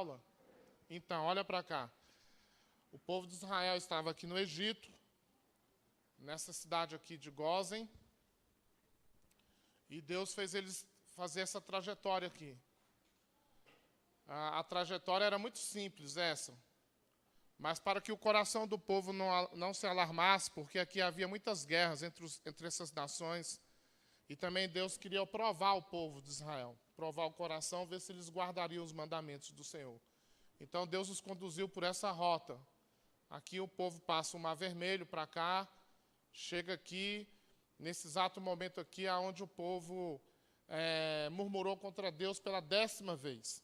aula? Então, olha para cá. O povo de Israel estava aqui no Egito, nessa cidade aqui de Gósen, e Deus fez eles fazer essa trajetória aqui. A trajetória era muito simples, essa. Mas para que o coração do povo não se alarmasse, porque aqui havia muitas guerras entre essas nações, e também Deus queria provar o povo de Israel, provar o coração, ver se eles guardariam os mandamentos do Senhor. Então Deus os conduziu por essa rota. Aqui o povo passa o Mar Vermelho para cá, chega aqui, nesse exato momento aqui, onde o povo murmurou contra Deus pela 10ª vez.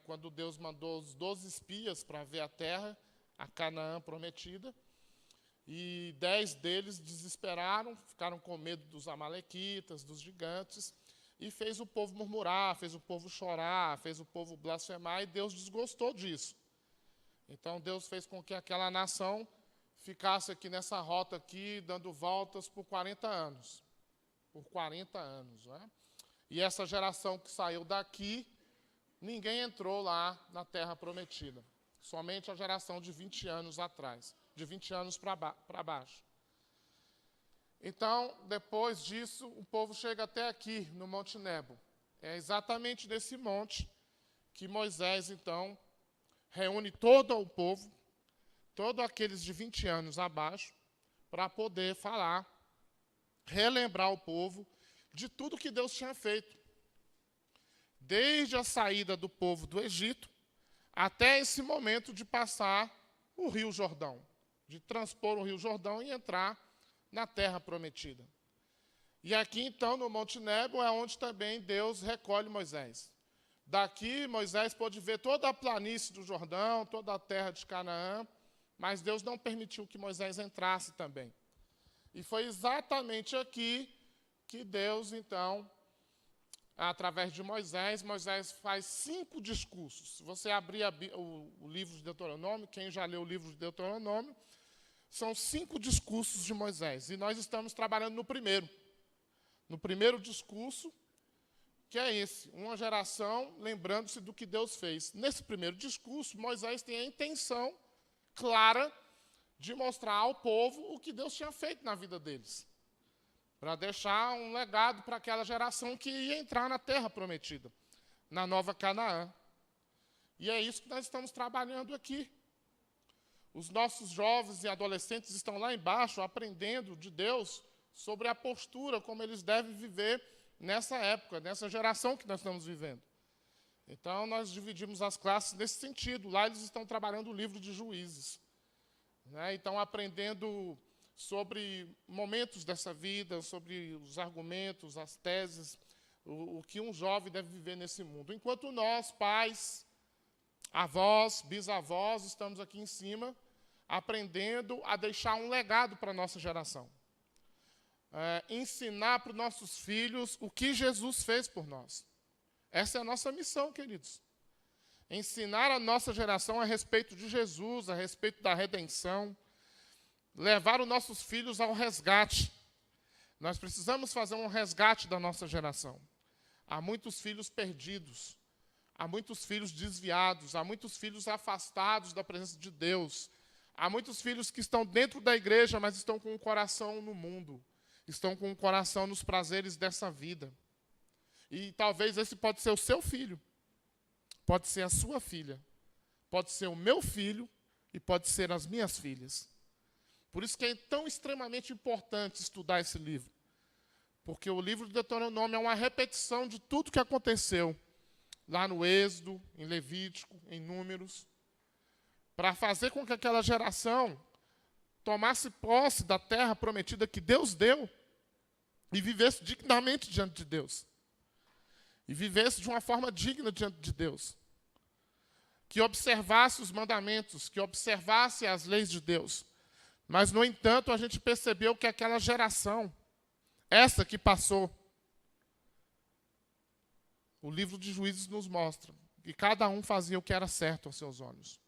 Quando Deus mandou os 12 espias para ver a terra, a Canaã prometida, e 10 deles desesperaram, ficaram com medo dos amalequitas, dos gigantes, e fez o povo murmurar, fez o povo chorar, fez o povo blasfemar, e Deus desgostou disso. Então Deus fez com que aquela nação ficasse aqui nessa rota aqui, dando voltas por 40 anos. Por 40 anos. E essa geração que saiu daqui, ninguém entrou lá na Terra Prometida. Somente a geração de 20 anos atrás, de 20 anos para baixo. Então, depois disso, o povo chega até aqui, no Monte Nebo. É exatamente nesse monte que Moisés, então, reúne todo o povo, todos aqueles de 20 anos abaixo, para poder falar, relembrar o povo de tudo que Deus tinha feito. Desde a saída do povo do Egito, até esse momento de passar o Rio Jordão, de transpor o Rio Jordão e entrar na Terra Prometida. E aqui, então, no Monte Nebo, é onde também Deus recolhe Moisés. Daqui, Moisés pôde ver toda a planície do Jordão, toda a terra de Canaã, mas Deus não permitiu que Moisés entrasse também. E foi exatamente aqui que Deus, então, através de Moisés faz 5 discursos. Se você abrir o livro de Deuteronômio, quem já leu o livro de Deuteronômio, são 5 discursos de Moisés. E nós estamos trabalhando no primeiro. No primeiro discurso, que é esse, uma geração lembrando-se do que Deus fez. Nesse primeiro discurso, Moisés tem a intenção clara de mostrar ao povo o que Deus tinha feito na vida deles, para deixar um legado para aquela geração que ia entrar na Terra Prometida, na Nova Canaã. E é isso que nós estamos trabalhando aqui. Os nossos jovens e adolescentes estão lá embaixo aprendendo de Deus sobre a postura, como eles devem viver nessa época, nessa geração que nós estamos vivendo. Então, nós dividimos as classes nesse sentido. Lá eles estão trabalhando o livro de Juízes. Estão aprendendo sobre momentos dessa vida, sobre os argumentos, as teses, o que um jovem deve viver nesse mundo. Enquanto nós, pais, avós, bisavós, estamos aqui em cima, aprendendo a deixar um legado para a nossa geração. Ensinar para os nossos filhos o que Jesus fez por nós. Essa é a nossa missão, queridos. Ensinar a nossa geração a respeito de Jesus, a respeito da redenção, levar os nossos filhos ao resgate. Nós precisamos fazer um resgate da nossa geração. Há muitos filhos perdidos, há muitos filhos desviados, há muitos filhos afastados da presença de Deus, há muitos filhos que estão dentro da igreja, mas estão com o coração no mundo, estão com o coração nos prazeres dessa vida. E talvez esse pode ser o seu filho, pode ser a sua filha, pode ser o meu filho e pode ser as minhas filhas. Por isso que é tão extremamente importante estudar esse livro. Porque o livro de Deuteronômio é uma repetição de tudo que aconteceu lá no Êxodo, em Levítico, em Números, para fazer com que aquela geração tomasse posse da terra prometida que Deus deu e vivesse dignamente diante de Deus. E vivesse de uma forma digna diante de Deus. Que observasse os mandamentos, que observasse as leis de Deus. Mas, no entanto, a gente percebeu que aquela geração, essa que passou, o livro de Juízes nos mostra que cada um fazia o que era certo aos seus olhos.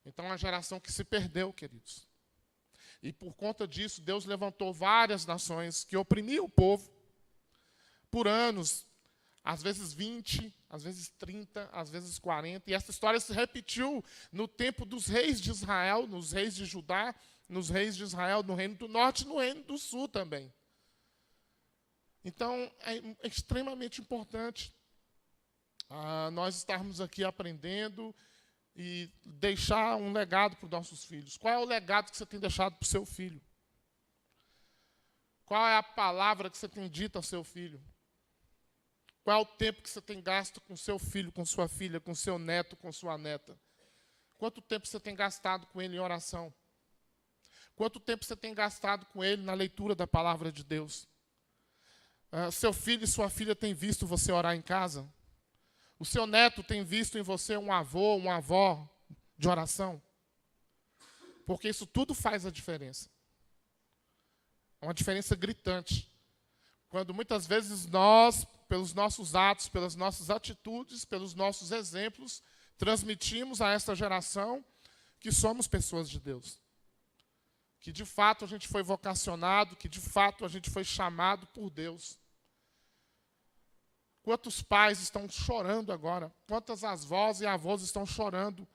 Então, é uma geração que se perdeu, queridos. E por conta disso, Deus levantou várias nações que oprimiam o povo por anos, às vezes 20, às vezes 30, às vezes 40. E essa história se repetiu no tempo dos reis de Israel, nos reis de Judá, nos reis de Israel, no reino do norte e no reino do sul também. Então, é extremamente importante nós estarmos aqui aprendendo e deixar um legado para os nossos filhos. Qual é o legado que você tem deixado para o seu filho? Qual é a palavra que você tem dito ao seu filho? Qual é o tempo que você tem gasto com seu filho, com sua filha, com seu neto, com sua neta? Quanto tempo você tem gastado com ele em oração? Quanto tempo você tem gastado com ele na leitura da palavra de Deus? Seu filho e sua filha têm visto você orar em casa? O seu neto tem visto em você um avô, uma avó de oração? Porque isso tudo faz a diferença. É uma diferença gritante. Quando muitas vezes nós, pelos nossos atos, pelas nossas atitudes, pelos nossos exemplos, transmitimos a esta geração que somos pessoas de Deus. Que de fato a gente foi vocacionado, que de fato a gente foi chamado por Deus. Quantos pais estão chorando agora? Quantas avós e avós estão chorando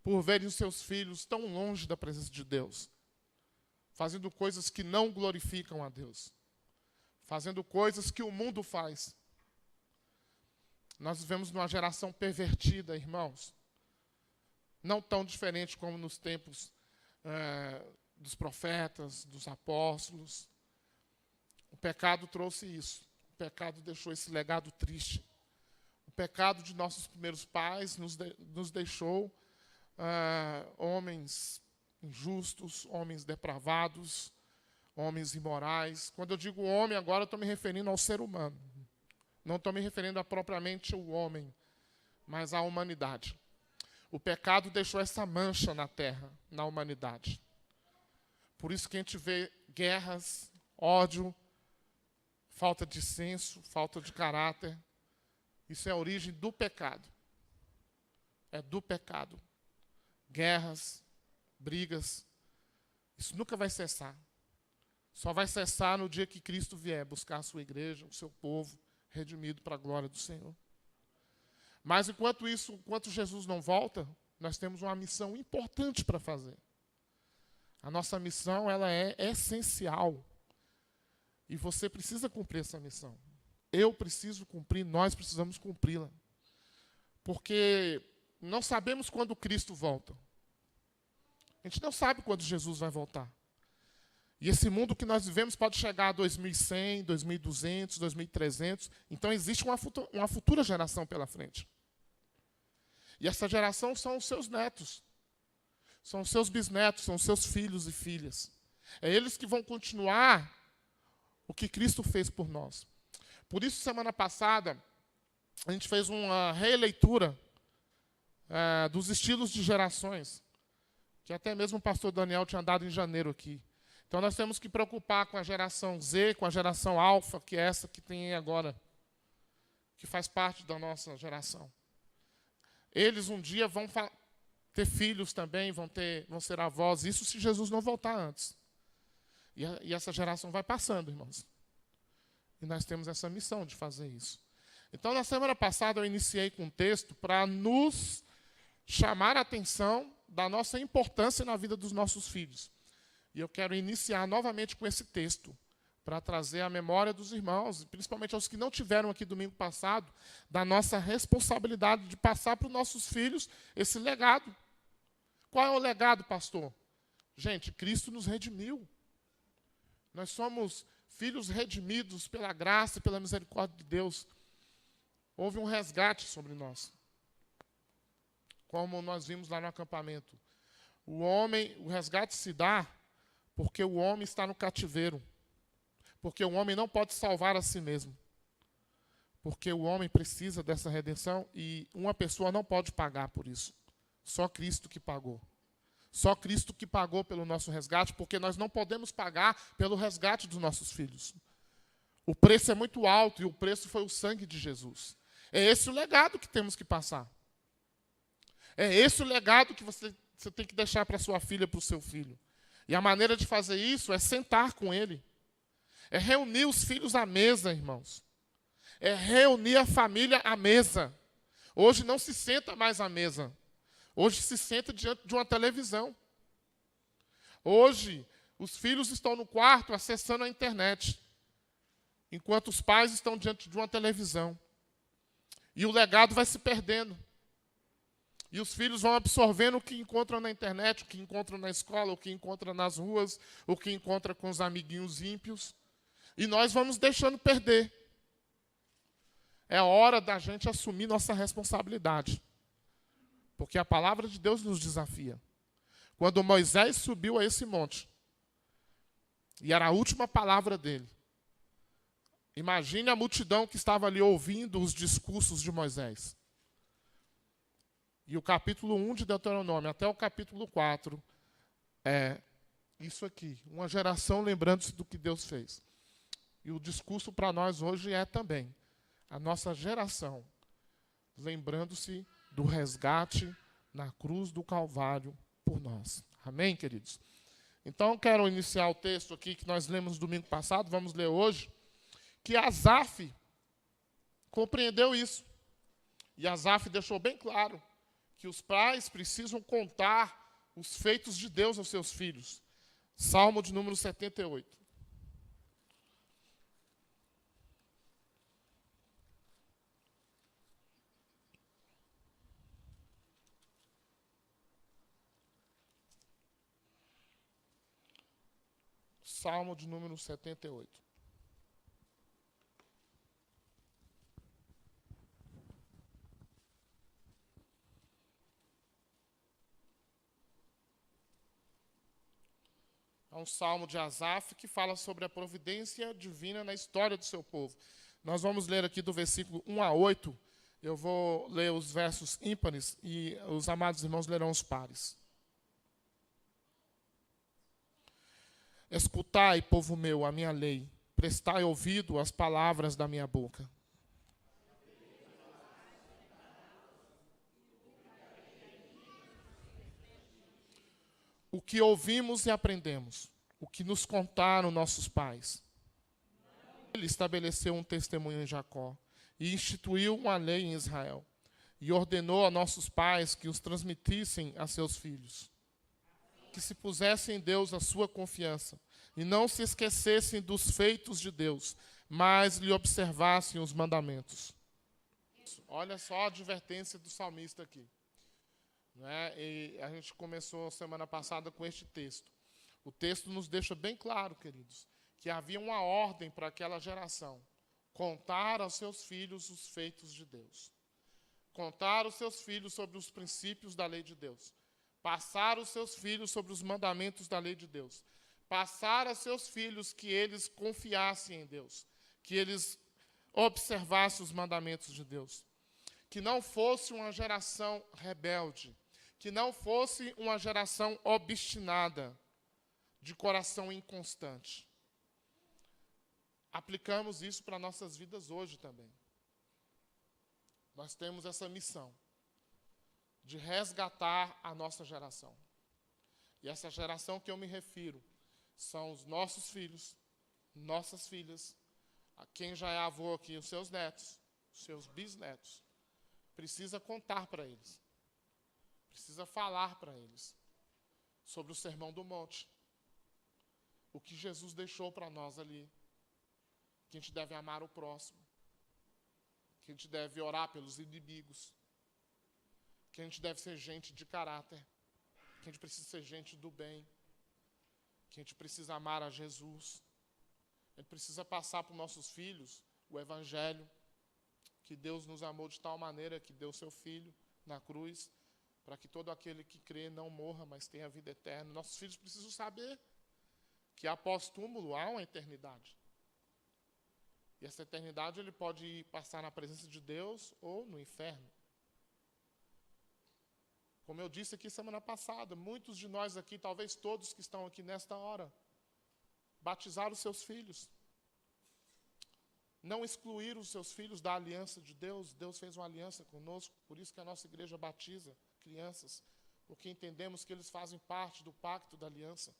por verem os seus filhos tão longe da presença de Deus? Fazendo coisas que não glorificam a Deus. Fazendo coisas que o mundo faz. Nós vivemos numa geração pervertida, irmãos. Não tão diferente como nos tempos dos profetas, dos apóstolos. O pecado trouxe isso. O pecado deixou esse legado triste. O pecado de nossos primeiros pais nos deixou homens injustos, homens depravados, homens imorais. Quando eu digo homem, agora eu estou me referindo ao ser humano. Não estou me referindo a propriamente ao homem, mas à humanidade. O pecado deixou essa mancha na terra, na humanidade. Por isso que a gente vê guerras, ódio, falta de senso, falta de caráter. Isso é a origem do pecado. É do pecado. Guerras, brigas, isso nunca vai cessar. Só vai cessar no dia que Cristo vier buscar a sua igreja, o seu povo, redimido para a glória do Senhor. Mas enquanto isso, enquanto Jesus não volta, nós temos uma missão importante para fazer. A nossa missão, ela é essencial. E você precisa cumprir essa missão. Eu preciso cumprir, nós precisamos cumpri-la. Porque não sabemos quando Cristo volta. A gente não sabe quando Jesus vai voltar. E esse mundo que nós vivemos pode chegar a 2100, 2200, 2300. Então existe uma futura geração pela frente. E essa geração são os seus netos. São os seus bisnetos, são os seus filhos e filhas. É eles que vão continuar o que Cristo fez por nós. Por isso, semana passada, a gente fez uma releitura dos estilos de gerações, que até mesmo o pastor Daniel tinha dado em janeiro aqui. Então, nós temos que preocupar com a geração Z, com a geração Alfa, que é essa que tem agora, que faz parte da nossa geração. Eles um dia vão ter filhos também, vão ser avós, isso se Jesus não voltar antes. E essa geração vai passando, irmãos. E nós temos essa missão de fazer isso. Então, na semana passada, eu iniciei com um texto para nos chamar a atenção da nossa importância na vida dos nossos filhos. E eu quero iniciar novamente com esse texto, para trazer a memória dos irmãos, principalmente aos que não tiveram aqui domingo passado, da nossa responsabilidade de passar para os nossos filhos esse legado. Qual é o legado, pastor? Gente, Cristo nos redimiu. Nós somos filhos redimidos pela graça e pela misericórdia de Deus. Houve um resgate sobre nós. Como nós vimos lá no acampamento. O resgate se dá porque o homem está no cativeiro. Porque o homem não pode salvar a si mesmo. Porque o homem precisa dessa redenção e uma pessoa não pode pagar por isso. Só Cristo que pagou. Só Cristo que pagou pelo nosso resgate, porque nós não podemos pagar pelo resgate dos nossos filhos. O preço é muito alto e o preço foi o sangue de Jesus. É esse o legado que temos que passar. É esse o legado que você tem que deixar para sua filha, para o seu filho. E a maneira de fazer isso é sentar com ele. É reunir os filhos à mesa, irmãos. é reunir a família à mesa. Hoje não se senta mais à mesa. Hoje se senta diante de uma televisão. Hoje, os filhos estão no quarto acessando a internet, enquanto os pais estão diante de uma televisão. E o legado vai se perdendo. E os filhos vão absorvendo o que encontram na internet, o que encontram na escola, o que encontram nas ruas, o que encontram com os amiguinhos ímpios. E nós vamos deixando perder. É hora da gente assumir nossa responsabilidade. Porque a palavra de Deus nos desafia. Quando Moisés subiu a esse monte, e era a última palavra dele, imagine a multidão que estava ali ouvindo os discursos de Moisés. E o capítulo 1 de Deuteronômio até o capítulo 4 é isso aqui, uma geração lembrando-se do que Deus fez. E o discurso para nós hoje é também a nossa geração lembrando-se do resgate na cruz do Calvário por nós. Amém, queridos? Então, quero iniciar o texto aqui que nós lemos domingo passado, vamos ler hoje, que Asaf compreendeu isso. E Asaf deixou bem claro que os pais precisam contar os feitos de Deus aos seus filhos. Salmo de número 78. Salmo de número 78. É um salmo de Asaf que fala sobre a providência divina na história do seu povo. Nós vamos ler aqui do versículo 1 a 8. Eu vou ler os versos ímpares e os amados irmãos lerão os pares. Escutai, povo meu, a minha lei. Prestai ouvido às palavras da minha boca. O que ouvimos e aprendemos, o que nos contaram nossos pais. Ele estabeleceu um testemunho em Jacó e instituiu uma lei em Israel e ordenou a nossos pais que os transmitissem a seus filhos, que se pusessem em Deus a sua confiança e não se esquecessem dos feitos de Deus, mas lhe observassem os mandamentos. Olha só a advertência do salmista aqui. E a gente começou semana passada com este texto. O texto nos deixa bem claro, queridos, que havia uma ordem para aquela geração: contar aos seus filhos os feitos de Deus, contar aos seus filhos sobre os princípios da lei de Deus, passar aos seus filhos sobre os mandamentos da lei de Deus, passar aos seus filhos que eles confiassem em Deus, que eles observassem os mandamentos de Deus, que não fosse uma geração rebelde, que não fosse uma geração obstinada, de coração inconstante. Aplicamos isso para nossas vidas hoje também. Nós temos essa missão de resgatar a nossa geração. E essa geração que eu me refiro são os nossos filhos, nossas filhas, a quem já é avô aqui, os seus netos, os seus bisnetos. Precisa contar para eles. Precisa falar para eles sobre o Sermão do Monte. O que Jesus deixou para nós ali. Que a gente deve amar o próximo. Que a gente deve orar pelos inimigos. Que a gente deve ser gente de caráter. Que a gente precisa ser gente do bem. Que a gente precisa amar a Jesus. A gente precisa passar para os nossos filhos o Evangelho. Que Deus nos amou de tal maneira que deu seu Filho na cruz, para que todo aquele que crê não morra, mas tenha vida eterna. Nossos filhos precisam saber que após túmulo há uma eternidade. E essa eternidade ele pode ir passar na presença de Deus ou no inferno. Como eu disse aqui semana passada, muitos de nós aqui, talvez todos que estão aqui nesta hora, batizaram os seus filhos. Não excluir os seus filhos da aliança de Deus. Deus fez uma aliança conosco, por isso que a nossa igreja batiza crianças, porque entendemos que eles fazem parte do pacto da aliança.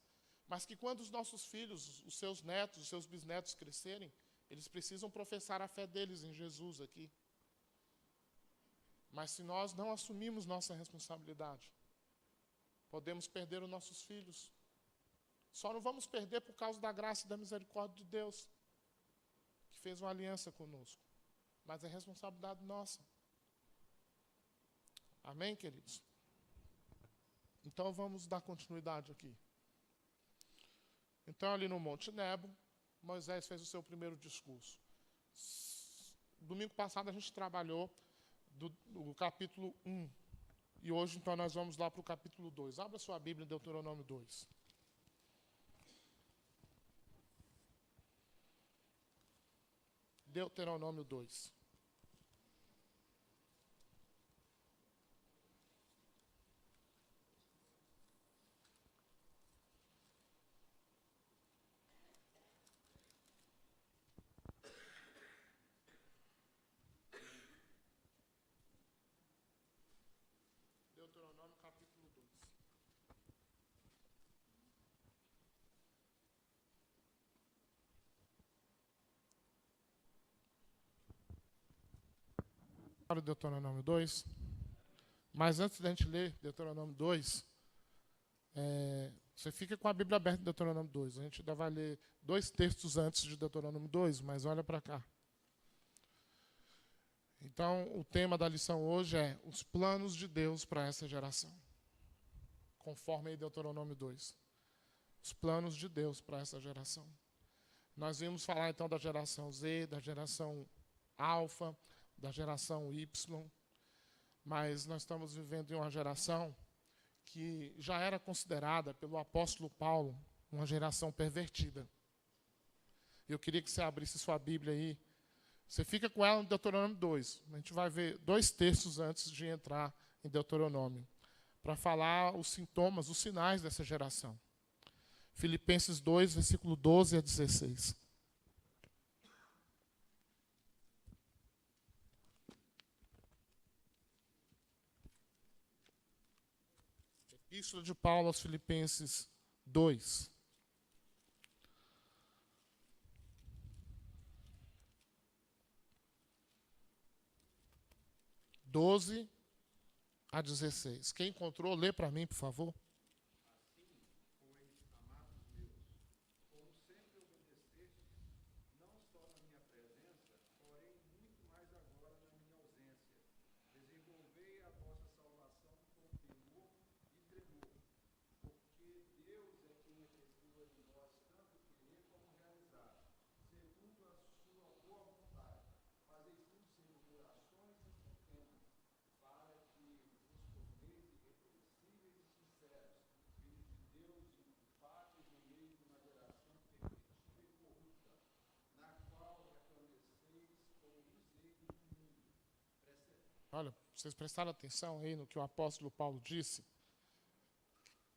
Mas que quando os nossos filhos, os seus netos, os seus bisnetos crescerem, Eles precisam professar a fé deles em Jesus aqui. Mas se nós não assumirmos nossa responsabilidade, podemos perder os nossos filhos. Só não vamos perder por causa da graça e da misericórdia de Deus, que fez uma aliança conosco. Mas é responsabilidade nossa. Amém, queridos? Então vamos dar continuidade aqui. Então ali no Monte Nebo, Moisés fez o seu primeiro discurso. Domingo passado a gente trabalhou do capítulo 1. E hoje então nós vamos lá para o capítulo 2. Abra sua Bíblia em Deuteronômio 2. Deuteronômio 2. Deuteronômio capítulo 2. Para o Deuteronômio 2. Mas antes da gente ler Deuteronômio 2, você fica com a Bíblia aberta em Deuteronômio 2. A gente ainda vai ler 2 textos antes de Deuteronômio 2, mas olha para cá. Então, o tema da lição hoje é os planos de Deus para essa geração. Conforme aí Deuteronômio 2. Os planos de Deus para essa geração. Nós vimos falar então da geração Z, da geração Alfa, da geração Y, mas nós estamos vivendo em uma geração que já era considerada pelo apóstolo Paulo uma geração pervertida. Eu queria que você abrisse sua Bíblia aí. Você fica com ela no Deuteronômio 2. A gente vai ver 2 textos antes de entrar em Deuteronômio, para falar os sintomas, os sinais dessa geração. Filipenses 2, versículo 12 a 16. Epístola de Paulo aos Filipenses 2. 12 a 16. Quem encontrou, lê para mim, por favor. Olha, vocês prestaram atenção aí no que o apóstolo Paulo disse?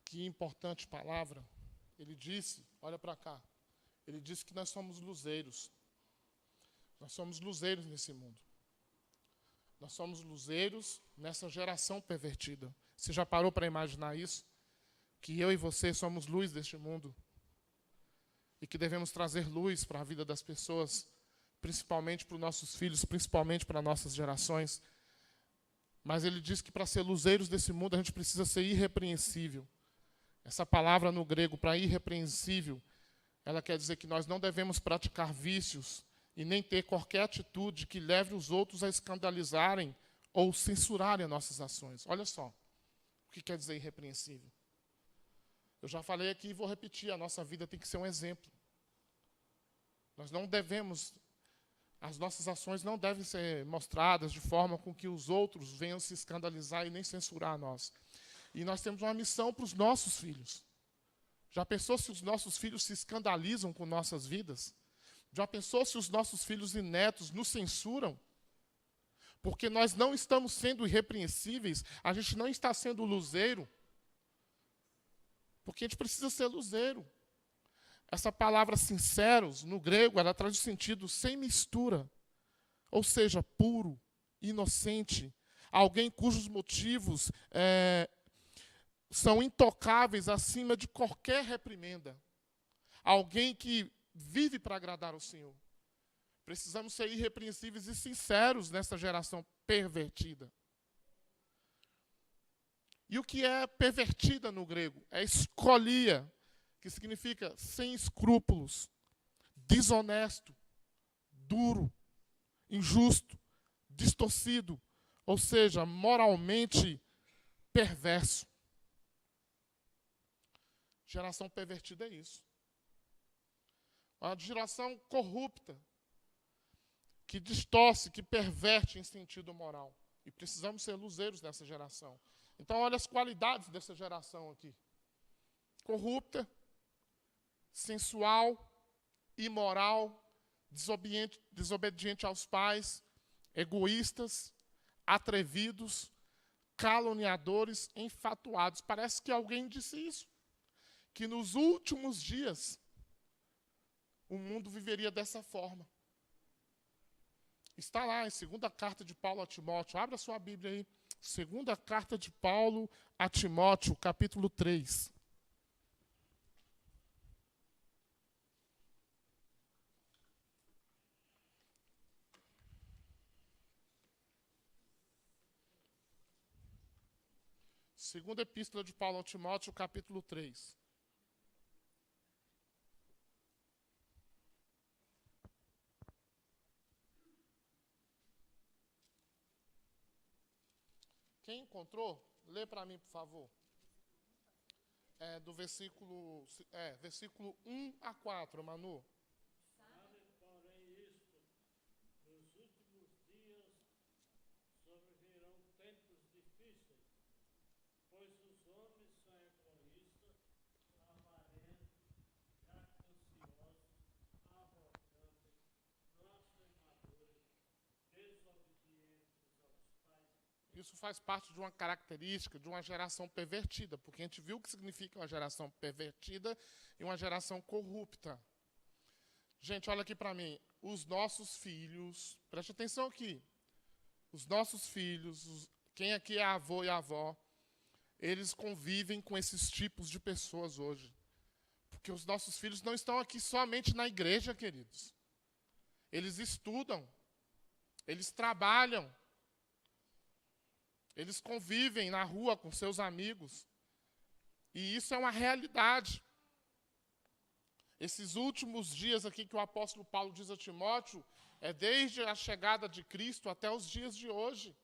Que importante palavra. Ele disse, olha para cá, ele disse que nós somos luzeiros. Nós somos luzeiros nesse mundo. Nós somos luzeiros nessa geração pervertida. Você já parou para imaginar isso? Que eu e você somos luz deste mundo. E que devemos trazer luz para a vida das pessoas, principalmente para os nossos filhos, principalmente para nossas gerações. Mas ele diz que para ser luzeiros desse mundo, a gente precisa ser irrepreensível. Essa palavra no grego, para irrepreensível, ela quer dizer que nós não devemos praticar vícios e nem ter qualquer atitude que leve os outros a escandalizarem ou censurarem as nossas ações. Olha só, o que quer dizer irrepreensível? Eu já falei aqui e vou repetir, a nossa vida tem que ser um exemplo. Nós não devemos... As nossas ações não devem ser mostradas de forma com que os outros venham se escandalizar e nem censurar nós. E nós temos uma missão para os nossos filhos. Já pensou se os nossos filhos se escandalizam com nossas vidas? Já pensou se os nossos filhos e netos nos censuram? Porque nós não estamos sendo irrepreensíveis, a gente não está sendo luzeiro. Porque a gente precisa ser luzeiro. Essa palavra sinceros, no grego, ela traz o sentido sem mistura. Ou seja, puro, inocente. Alguém cujos motivos são intocáveis acima de qualquer reprimenda. Alguém que vive para agradar ao Senhor. Precisamos ser irrepreensíveis e sinceros nessa geração pervertida. E o que é pervertida no grego? É escolia, que significa sem escrúpulos, desonesto, duro, injusto, distorcido, ou seja, moralmente perverso. Geração pervertida é isso. Uma geração corrupta, que distorce, que perverte em sentido moral. E precisamos ser luzeiros nessa geração. Então, olha as qualidades dessa geração aqui. Corrupta, sensual, imoral, desobediente aos pais, egoístas, atrevidos, caluniadores, enfatuados. Parece que alguém disse isso. Que nos últimos dias, o mundo viveria dessa forma. Está lá em 2ª carta de Paulo a Timóteo. Abra sua Bíblia aí. 2ª carta de Paulo a Timóteo, capítulo 3. Segunda epístola de Paulo a Timóteo, capítulo 3. Quem encontrou, lê para mim, por favor. Do versículo 1 a 4, Manu. Sabe, porém, isto, nos últimos dias sobrevirão tempos difíceis, pois os homens são egoístas, avarentos, jactanciosos, arrogantes, blasfemadores, desobedientes aos pais. Isso faz parte de uma característica de uma geração pervertida, porque a gente viu o que significa uma geração pervertida e uma geração corrupta. Gente, olha aqui para mim. Os nossos filhos, preste atenção aqui. Os nossos filhos, quem aqui é avô e avó, eles convivem com esses tipos de pessoas hoje. Porque os nossos filhos não estão aqui somente na igreja, queridos. Eles estudam, eles trabalham, eles convivem na rua com seus amigos. E isso é uma realidade. Esses últimos dias aqui que o apóstolo Paulo diz a Timóteo, é desde a chegada de Cristo até os dias de hoje.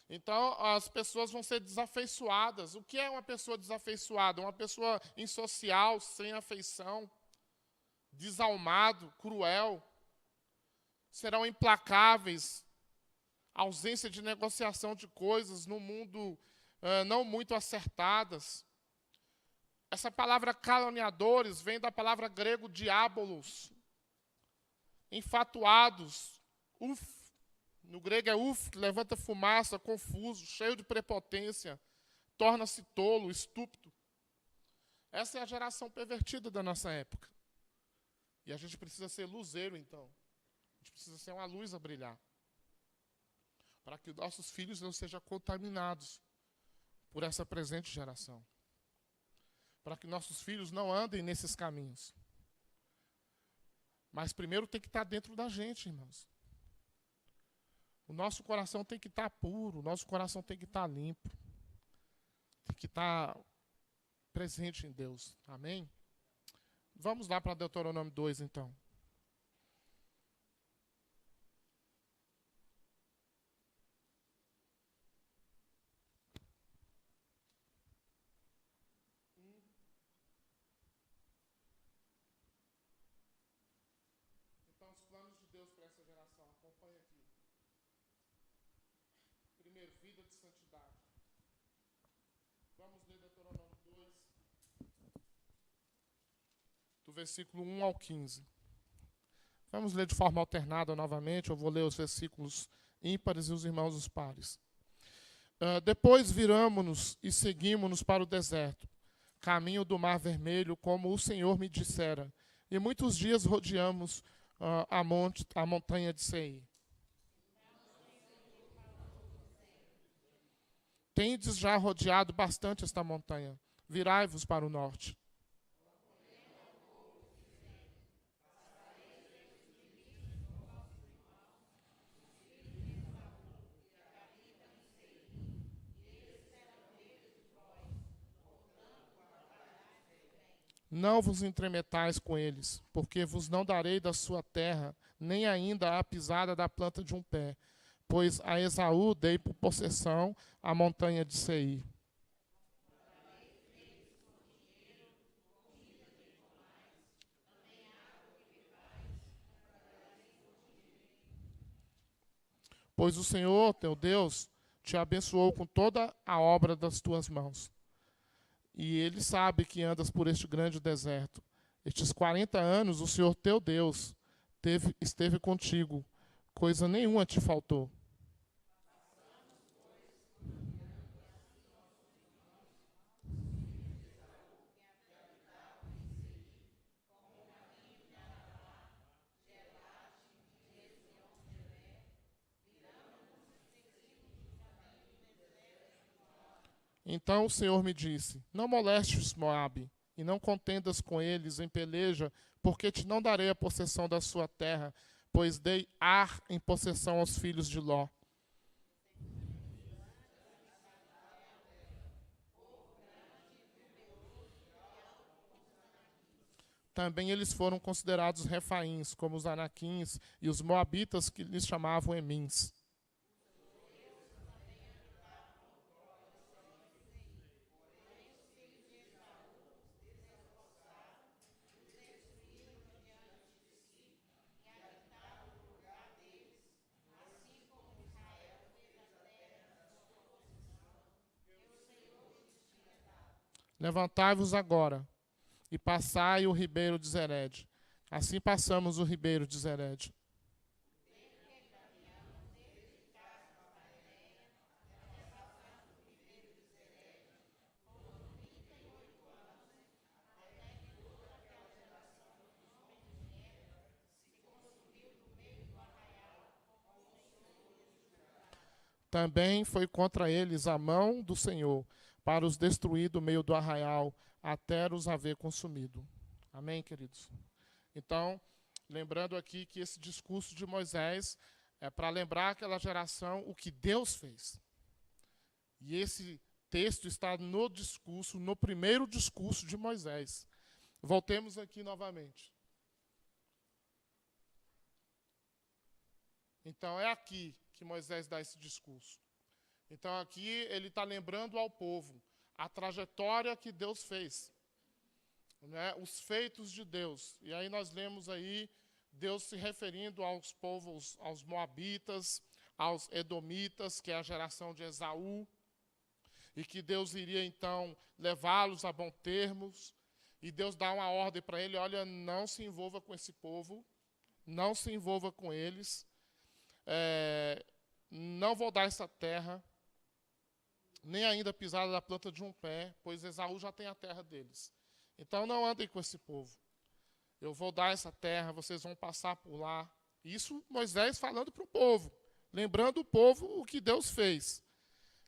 Então, as pessoas vão ser desafeiçoadas. O que é uma pessoa desafeiçoada? Uma pessoa insocial, sem afeição, desalmado, cruel. Serão implacáveis, ausência de negociação de coisas no mundo não muito acertadas. Essa palavra caluniadores vem da palavra grego diabolos. Enfatuados. No grego é uf, levanta fumaça, confuso, cheio de prepotência, torna-se tolo, estúpido. Essa é a geração pervertida da nossa época. E a gente precisa ser luzeiro, então. A gente precisa ser uma luz a brilhar. Para que nossos filhos não sejam contaminados por essa presente geração. Para que nossos filhos não andem nesses caminhos. Mas primeiro tem que estar dentro da gente, irmãos. O nosso coração tem que estar puro, o nosso coração tem que estar limpo. Tem que estar presente em Deus. Amém? Vamos lá para Deuteronômio 2, então. Então, os planos de Deus para essa geração. Acompanhe aqui. Primeiro, vida de santidade. Vamos ler Deuteronômio 2, do versículo 1 ao 15. Vamos ler de forma alternada novamente. Eu vou ler os versículos ímpares e os irmãos os pares. Depois viramo-nos e seguimos-nos para o deserto, caminho do Mar Vermelho, como o Senhor me dissera. E muitos dias rodeamos a montanha de Seir. Tendes já rodeado bastante esta montanha. Virai-vos para o norte. Não vos entremetais com eles, porque vos não darei da sua terra, nem ainda a pisada da planta de um pé, pois a Esaú dei por possessão a montanha de Seir. Pois o Senhor, teu Deus, te abençoou com toda a obra das tuas mãos. E ele sabe que andas por este grande deserto. Estes 40 anos o Senhor teu Deus esteve contigo, coisa nenhuma te faltou. Então o Senhor me disse: não molestes Moabe, e não contendas com eles em peleja, porque te não darei a possessão da sua terra, pois dei Ar em possessão aos filhos de Ló. Também eles foram considerados refaíns, como os anaquins e os moabitas que lhes chamavam emins. Levantai-vos agora, e passai o ribeiro de Zered. Assim passamos o ribeiro de Zered. Também foi contra eles a mão do Senhor, para os destruir do meio do arraial, até os haver consumido. Amém, queridos? Então, lembrando aqui que esse discurso de Moisés é para lembrar aquela geração o que Deus fez. E esse texto está no discurso, no primeiro discurso de Moisés. Voltemos aqui novamente. Então, é aqui que Moisés dá esse discurso. Então, aqui ele está lembrando ao povo a trajetória que Deus fez, né? Os feitos de Deus. E aí nós lemos aí Deus se referindo aos povos, aos moabitas, aos edomitas, que é a geração de Esaú, e que Deus iria então levá-los a bom termos, e Deus dá uma ordem para ele: olha, não se envolva com esse povo, não se envolva com eles, não vou dar essa terra, nem ainda pisada da planta de um pé, pois Esaú já tem a terra deles. Então não andem com esse povo. Eu vou dar essa terra, vocês vão passar por lá. Isso Moisés falando para o povo, lembrando o povo o que Deus fez.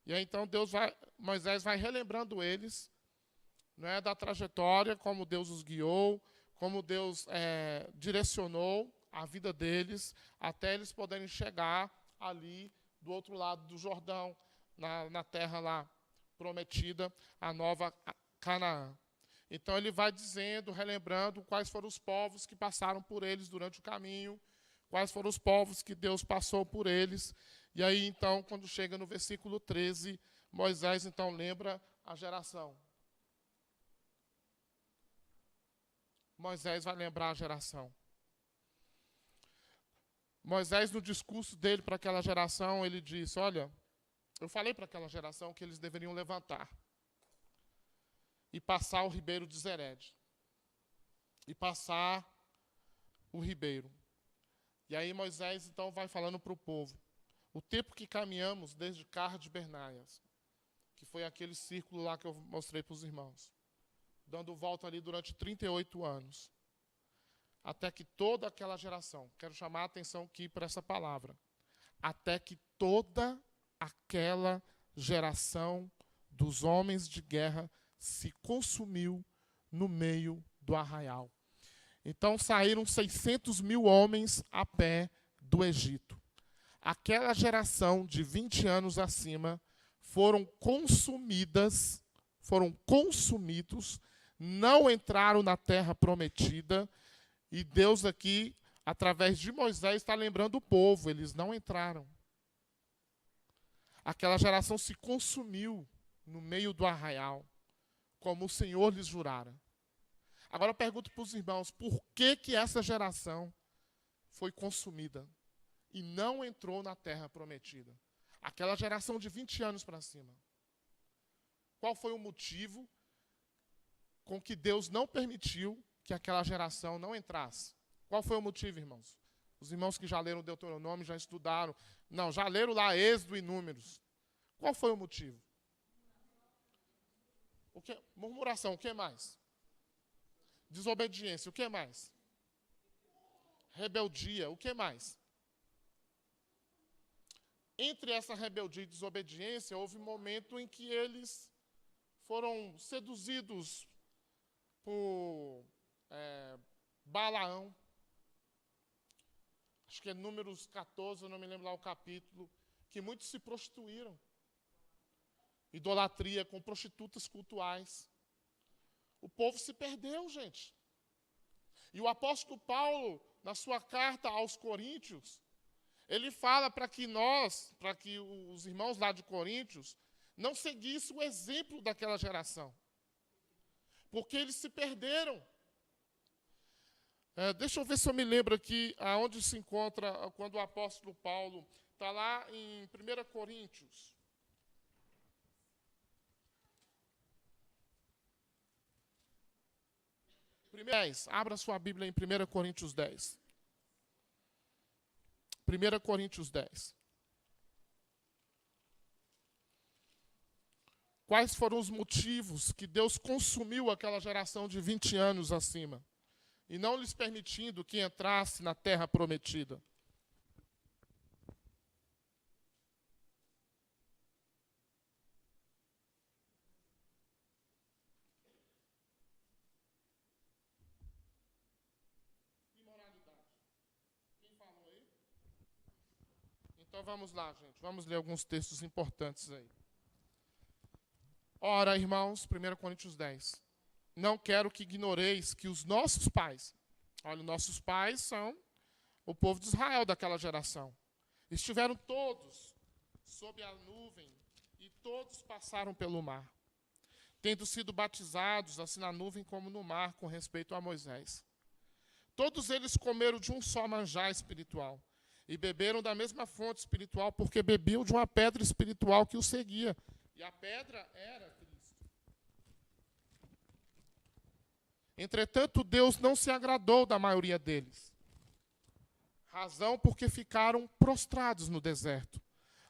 E aí então Moisés vai relembrando eles, né, da trajetória, como Deus os guiou, como Deus direcionou a vida deles, até eles poderem chegar ali do outro lado do Jordão, na terra lá prometida, a nova Canaã. Então ele vai dizendo, relembrando quais foram os povos que passaram por eles durante o caminho, quais foram os povos que Deus passou por eles. E aí então, quando chega no versículo 13, Moisés então lembra a geração. Moisés vai lembrar a geração. Moisés, no discurso dele para aquela geração, ele diz: olha, eu falei para aquela geração que eles deveriam levantar e passar o ribeiro de Zered. E passar o ribeiro. E aí Moisés então vai falando para o povo: o tempo que caminhamos desde Cades Barneias, que foi aquele círculo lá que eu mostrei para os irmãos, dando volta ali durante 38 anos, até que toda aquela geração, quero chamar a atenção aqui para essa palavra, até que toda aquela geração dos homens de guerra se consumiu no meio do arraial. Então saíram 600 mil homens a pé do Egito. Aquela geração de 20 anos acima foram consumidos não entraram na terra prometida. E Deus aqui, através de Moisés, está lembrando o povo, eles não entraram. Aquela geração se consumiu no meio do arraial, como o Senhor lhes jurara. Agora eu pergunto para os irmãos, por que essa geração foi consumida e não entrou na terra prometida? Aquela geração de 20 anos para cima. Qual foi o motivo com que Deus não permitiu que aquela geração não entrasse? Qual foi o motivo, irmãos? Os irmãos que já leram Deuteronômio, já estudaram. Não, já leram lá Êxodo e Números. Qual foi o motivo? O que? Murmuração, o que mais? Desobediência, o que mais? Rebeldia, o que mais? Entre essa rebeldia e desobediência, houve um momento em que eles foram seduzidos por Balaão. Acho que é Números 14, eu não me lembro lá o capítulo, que muitos se prostituíram. Idolatria com prostitutas cultuais. O povo se perdeu, gente. E o apóstolo Paulo, na sua carta aos Coríntios, ele fala para que os irmãos lá de Coríntios, não seguissem o exemplo daquela geração. Porque eles se perderam. Deixa eu ver se eu me lembro aqui aonde se encontra quando o apóstolo Paulo está lá em 1 Coríntios. Abra sua Bíblia em 1 Coríntios 10. 1 Coríntios 10. Quais foram os motivos que Deus consumiu aquela geração de 20 anos acima, e não lhes permitindo que entrasse na terra prometida? Imoralidade. Quem falou aí? Então vamos lá, gente. Vamos ler alguns textos importantes aí. Ora, irmãos, 1 Coríntios 10. Não quero que ignoreis que os nossos pais, olha, nossos pais são o povo de Israel daquela geração, estiveram todos sob a nuvem e todos passaram pelo mar, tendo sido batizados assim na nuvem como no mar com respeito a Moisés. Todos eles comeram de um só manjar espiritual e beberam da mesma fonte espiritual, porque bebiam de uma pedra espiritual que os seguia. E a pedra era Cristo. Entretanto, Deus não se agradou da maioria deles. Razão porque ficaram prostrados no deserto.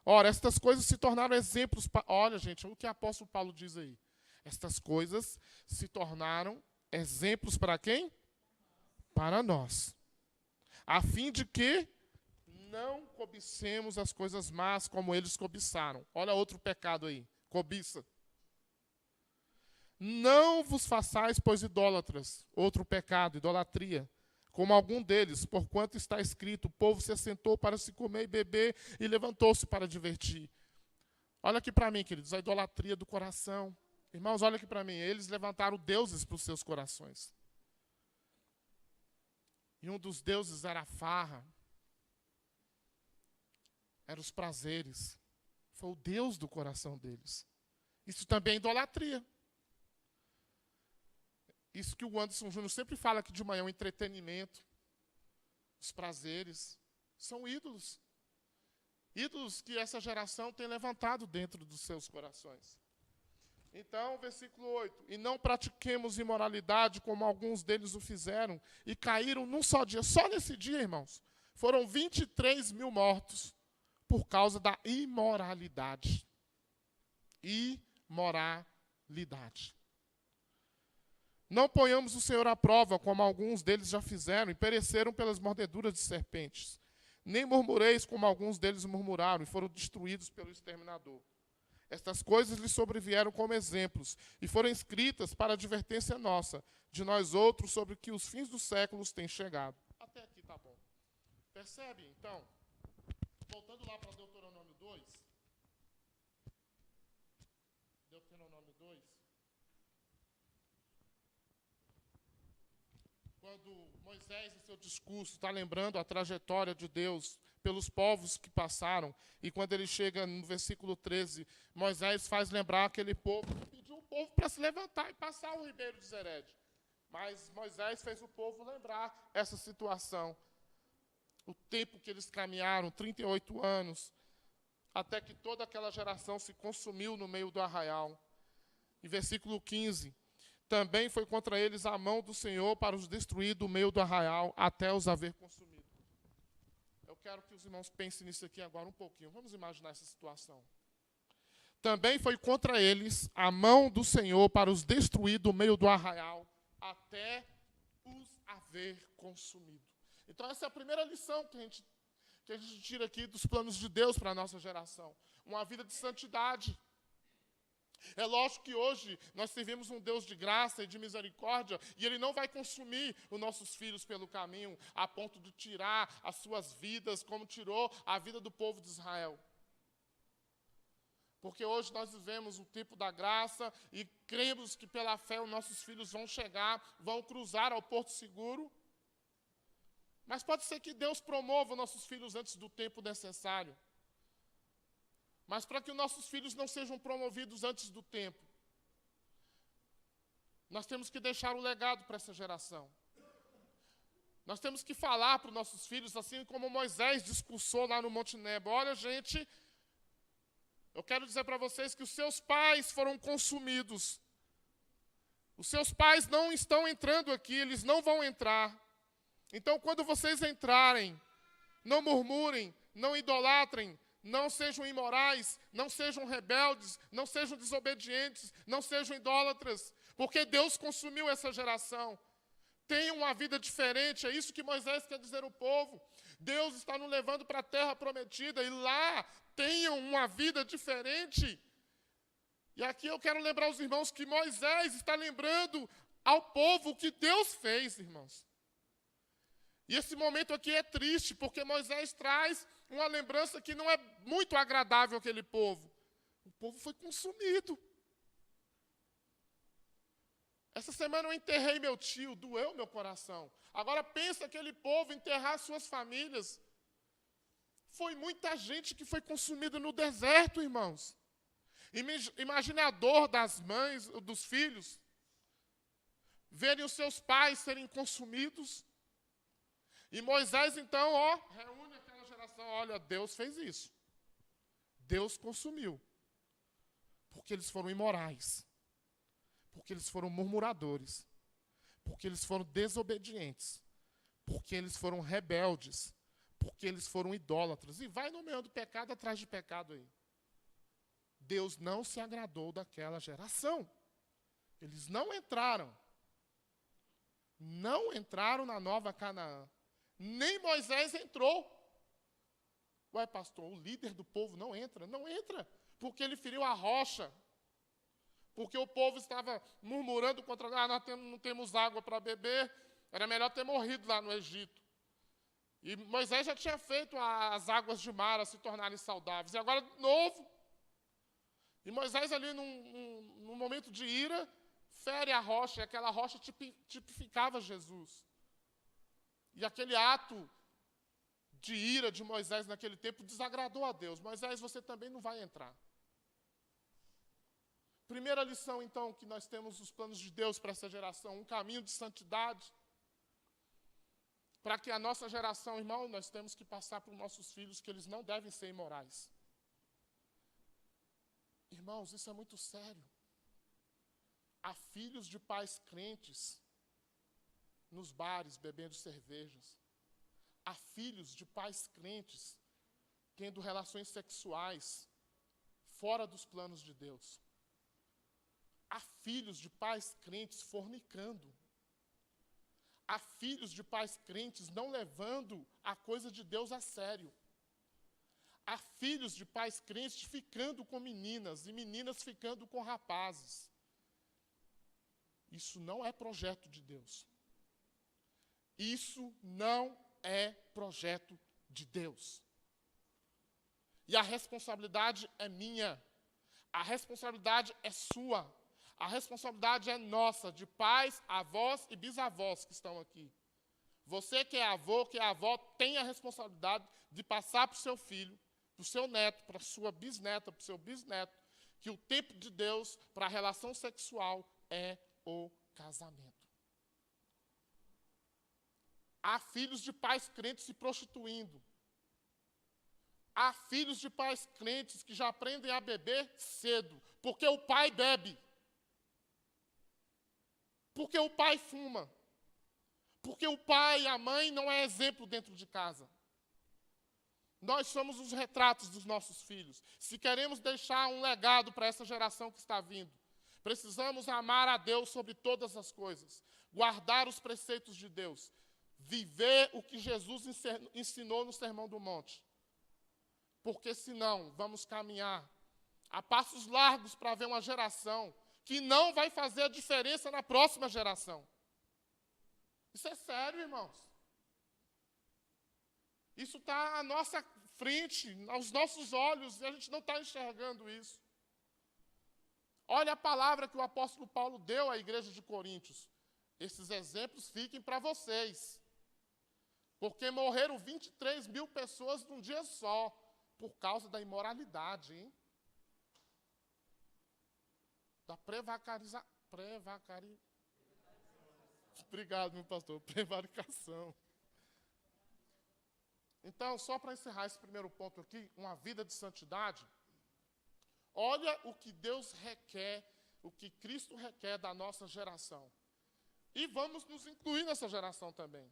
Ora, estas coisas se tornaram exemplos. Olha, gente, o que o apóstolo Paulo diz aí. Estas coisas se tornaram exemplos para quem? Para nós. A fim de que não cobicemos as coisas más como eles cobiçaram. Olha outro pecado aí. Cobiça. Não vos façais, pois, idólatras. Outro pecado, idolatria. Como algum deles, porquanto está escrito, o povo se assentou para se comer e beber e levantou-se para divertir. Olha aqui para mim, queridos, a idolatria do coração. Irmãos, olha aqui para mim. Eles levantaram deuses para os seus corações. E um dos deuses era a farra. Eram os prazeres. Foi o Deus do coração deles. Isso também é idolatria. Isso que o Anderson Júnior sempre fala aqui de manhã, o entretenimento, os prazeres, são ídolos. Ídolos que essa geração tem levantado dentro dos seus corações. Então, versículo 8. E não pratiquemos imoralidade como alguns deles o fizeram e caíram num só dia. Só nesse dia, irmãos, foram 23 mil mortos por causa da imoralidade. Imoralidade. Não ponhamos o Senhor à prova, como alguns deles já fizeram, e pereceram pelas mordeduras de serpentes. Nem murmureis, como alguns deles murmuraram, e foram destruídos pelo exterminador. Estas coisas lhes sobrevieram como exemplos, e foram escritas para advertência nossa, de nós outros, sobre que os fins dos séculos têm chegado. Até aqui tá bom. Percebe, então? Voltando lá para Deuteronômio 2. Deuteronômio 2. quando Moisés, em seu discurso, está lembrando a trajetória de Deus pelos povos que passaram, e quando ele chega no versículo 13, Moisés faz lembrar aquele povo, pediu o povo para se levantar e passar o ribeiro de Zered. Mas Moisés fez o povo lembrar essa situação. O tempo que eles caminharam, 38 anos, até que toda aquela geração se consumiu no meio do arraial. Em versículo 15, também foi contra eles a mão do Senhor para os destruir do meio do arraial, até os haver consumido. Eu quero que os irmãos pensem nisso aqui agora um pouquinho. Vamos imaginar essa situação. Também foi contra eles a mão do Senhor para os destruir do meio do arraial, até os haver consumido. Então essa é a primeira lição que a gente tira aqui dos planos de Deus para a nossa geração. Uma vida de santidade. É lógico que hoje nós servimos um Deus de graça e de misericórdia, e Ele não vai consumir os nossos filhos pelo caminho, a ponto de tirar as suas vidas, como tirou a vida do povo de Israel. Porque hoje nós vivemos o tempo da graça e cremos que pela fé os nossos filhos vão chegar, vão cruzar ao porto seguro. Mas pode ser que Deus promova nossos filhos antes do tempo necessário. Mas para que os nossos filhos não sejam promovidos antes do tempo, nós temos que deixar o legado para essa geração. Nós temos que falar para os nossos filhos, assim como Moisés discursou lá no Monte Nebo. Olha, gente, eu quero dizer para vocês que os seus pais foram consumidos. Os seus pais não estão entrando aqui, eles não vão entrar. Então, quando vocês entrarem, não murmurem, não idolatrem, não sejam imorais, não sejam rebeldes, não sejam desobedientes, não sejam idólatras, porque Deus consumiu essa geração. Tenham uma vida diferente, é isso que Moisés quer dizer ao povo. Deus está nos levando para a terra prometida, e lá tenham uma vida diferente. E aqui eu quero lembrar os irmãos que Moisés está lembrando ao povo o que Deus fez, irmãos. E esse momento aqui é triste, porque Moisés traz uma lembrança que não é muito agradável àquele povo. O povo foi consumido. Essa semana eu enterrei meu tio, doeu meu coração. Agora pensa aquele povo enterrar suas famílias. Foi muita gente que foi consumida no deserto, irmãos. Imagine a dor das mães, dos filhos, verem os seus pais serem consumidos. E Moisés, então, reúne aquela geração. Olha, Deus fez isso. Deus consumiu. Porque eles foram imorais. Porque eles foram murmuradores. Porque eles foram desobedientes. Porque eles foram rebeldes. Porque eles foram idólatras. E vai nomeando pecado atrás de pecado aí. Deus não se agradou daquela geração. Eles não entraram. Não entraram na Nova Canaã. Nem Moisés entrou. Ué, pastor, o líder do povo não entra? Não entra, porque ele feriu a rocha. Porque o povo estava murmurando contra, nós não temos água para beber, era melhor ter morrido lá no Egito. E Moisés já tinha feito as águas de Mara se tornarem saudáveis. E agora, de novo. E Moisés ali, num momento de ira, fere a rocha, e aquela rocha tipificava Jesus. E aquele ato de ira de Moisés naquele tempo desagradou a Deus. Moisés, você também não vai entrar. Primeira lição, então, que nós temos os planos de Deus para essa geração, um caminho de santidade. Para que a nossa geração, irmão, nós temos que passar para os nossos filhos que eles não devem ser imorais. Irmãos, isso é muito sério. Há filhos de pais crentes nos bares, bebendo cervejas. Há filhos de pais crentes tendo relações sexuais fora dos planos de Deus. Há filhos de pais crentes fornicando. Há filhos de pais crentes não levando a coisa de Deus a sério. Há filhos de pais crentes ficando com meninas e meninas ficando com rapazes. Isso não é projeto de Deus. Isso não é projeto de Deus. E a responsabilidade é minha. A responsabilidade é sua. A responsabilidade é nossa, de pais, avós e bisavós que estão aqui. Você que é avô, que é avó, tem a responsabilidade de passar para o seu filho, para o seu neto, para a sua bisneta, para o seu bisneto, que o tempo de Deus para a relação sexual é o casamento. Há filhos de pais crentes se prostituindo. Há filhos de pais crentes que já aprendem a beber cedo, porque o pai bebe. Porque o pai fuma. Porque o pai e a mãe não é exemplo dentro de casa. Nós somos os retratos dos nossos filhos. Se queremos deixar um legado para essa geração que está vindo, precisamos amar a Deus sobre todas as coisas, guardar os preceitos de Deus, viver o que Jesus ensinou no Sermão do Monte. Porque senão vamos caminhar a passos largos para ver uma geração que não vai fazer a diferença na próxima geração. Isso é sério, irmãos. Isso está à nossa frente, aos nossos olhos, e a gente não está enxergando isso. Olha a palavra que o apóstolo Paulo deu à igreja de Coríntios. Esses exemplos fiquem para vocês. Porque morreram 23 mil pessoas num dia só, por causa da imoralidade, hein? Da Obrigado, meu pastor. Prevaricação. Então, só para encerrar esse primeiro ponto aqui, uma vida de santidade, olha o que Deus requer, o que Cristo requer da nossa geração. E vamos nos incluir nessa geração também.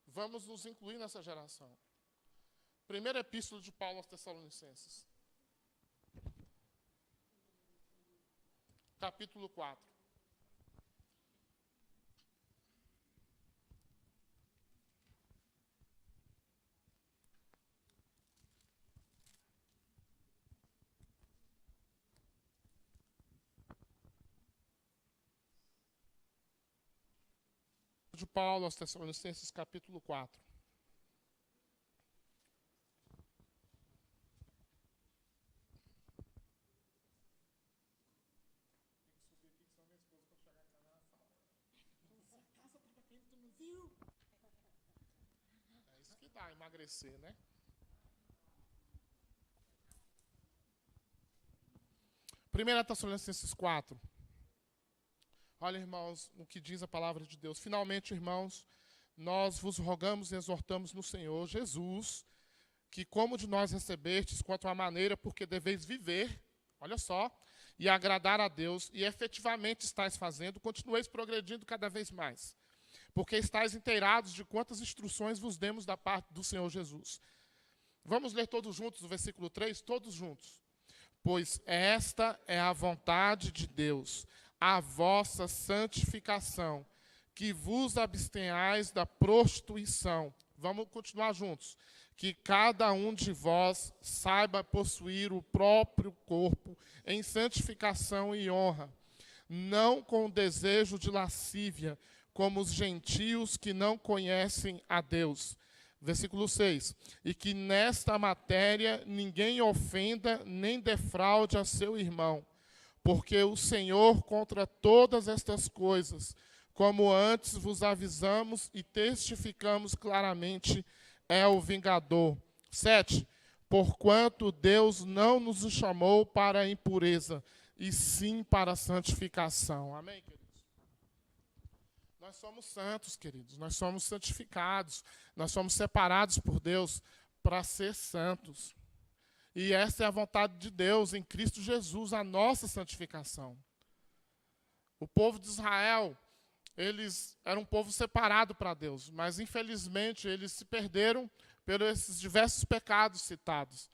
Vamos nos incluir nessa geração. Primeira epístola de Paulo aos Tessalonicenses. Capítulo 4. De Paulo aos Tessalonicenses, capítulo 4. É isso que dá, emagrecer, né? Primeira Tessalonicenses 4. Olha, irmãos, o que diz a palavra de Deus. Finalmente, irmãos, nós vos rogamos e exortamos no Senhor Jesus, que como de nós recebestes, quanto à maneira porque deveis viver, olha só, e agradar a Deus, e efetivamente estáis fazendo, continueis progredindo cada vez mais, porque estáis inteirados de quantas instruções vos demos da parte do Senhor Jesus. Vamos ler todos juntos o versículo 3, todos juntos. Pois esta é a vontade de Deus, a vossa santificação, que vos abstenhais da prostituição. Vamos continuar juntos. Que cada um de vós saiba possuir o próprio corpo em santificação e honra, não com desejo de lascívia, como os gentios que não conhecem a Deus. Versículo 6. E que nesta matéria ninguém ofenda nem defraude a seu irmão, porque o Senhor contra todas estas coisas, como antes vos avisamos e testificamos claramente, é o vingador. 7. Porquanto Deus não nos chamou para a impureza, e sim para a santificação. Amém, queridos? Nós somos santos, queridos. Nós somos santificados. Nós somos separados por Deus para ser santos. E essa é a vontade de Deus em Cristo Jesus, a nossa santificação. O povo de Israel, eles eram um povo separado para Deus, mas infelizmente eles se perderam por esses diversos pecados citados.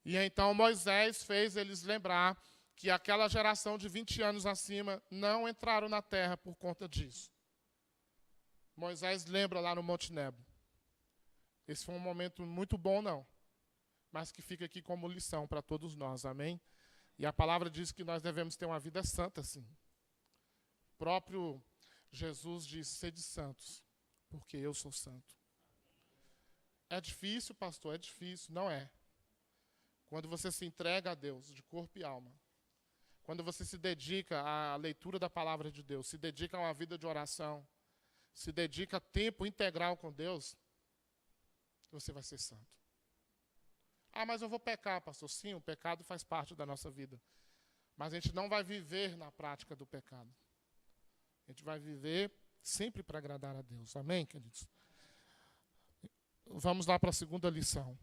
E então Moisés fez eles lembrar que aquela geração de 20 anos acima não entraram na terra por conta disso. Moisés lembra lá no Monte Nebo. Esse foi um momento muito bom, não, mas que fica aqui como lição para todos nós, amém? E a palavra diz que nós devemos ter uma vida santa, sim. O próprio Jesus disse, sede santos, porque eu sou santo. É difícil, pastor, é difícil, não é. Quando você se entrega a Deus de corpo e alma, quando você se dedica à leitura da palavra de Deus, se dedica a uma vida de oração, se dedica tempo integral com Deus, você vai ser santo. Ah, mas eu vou pecar, pastor. Sim, o pecado faz parte da nossa vida. Mas a gente não vai viver na prática do pecado. A gente vai viver sempre para agradar a Deus. Amém, queridos? Vamos lá para a segunda lição.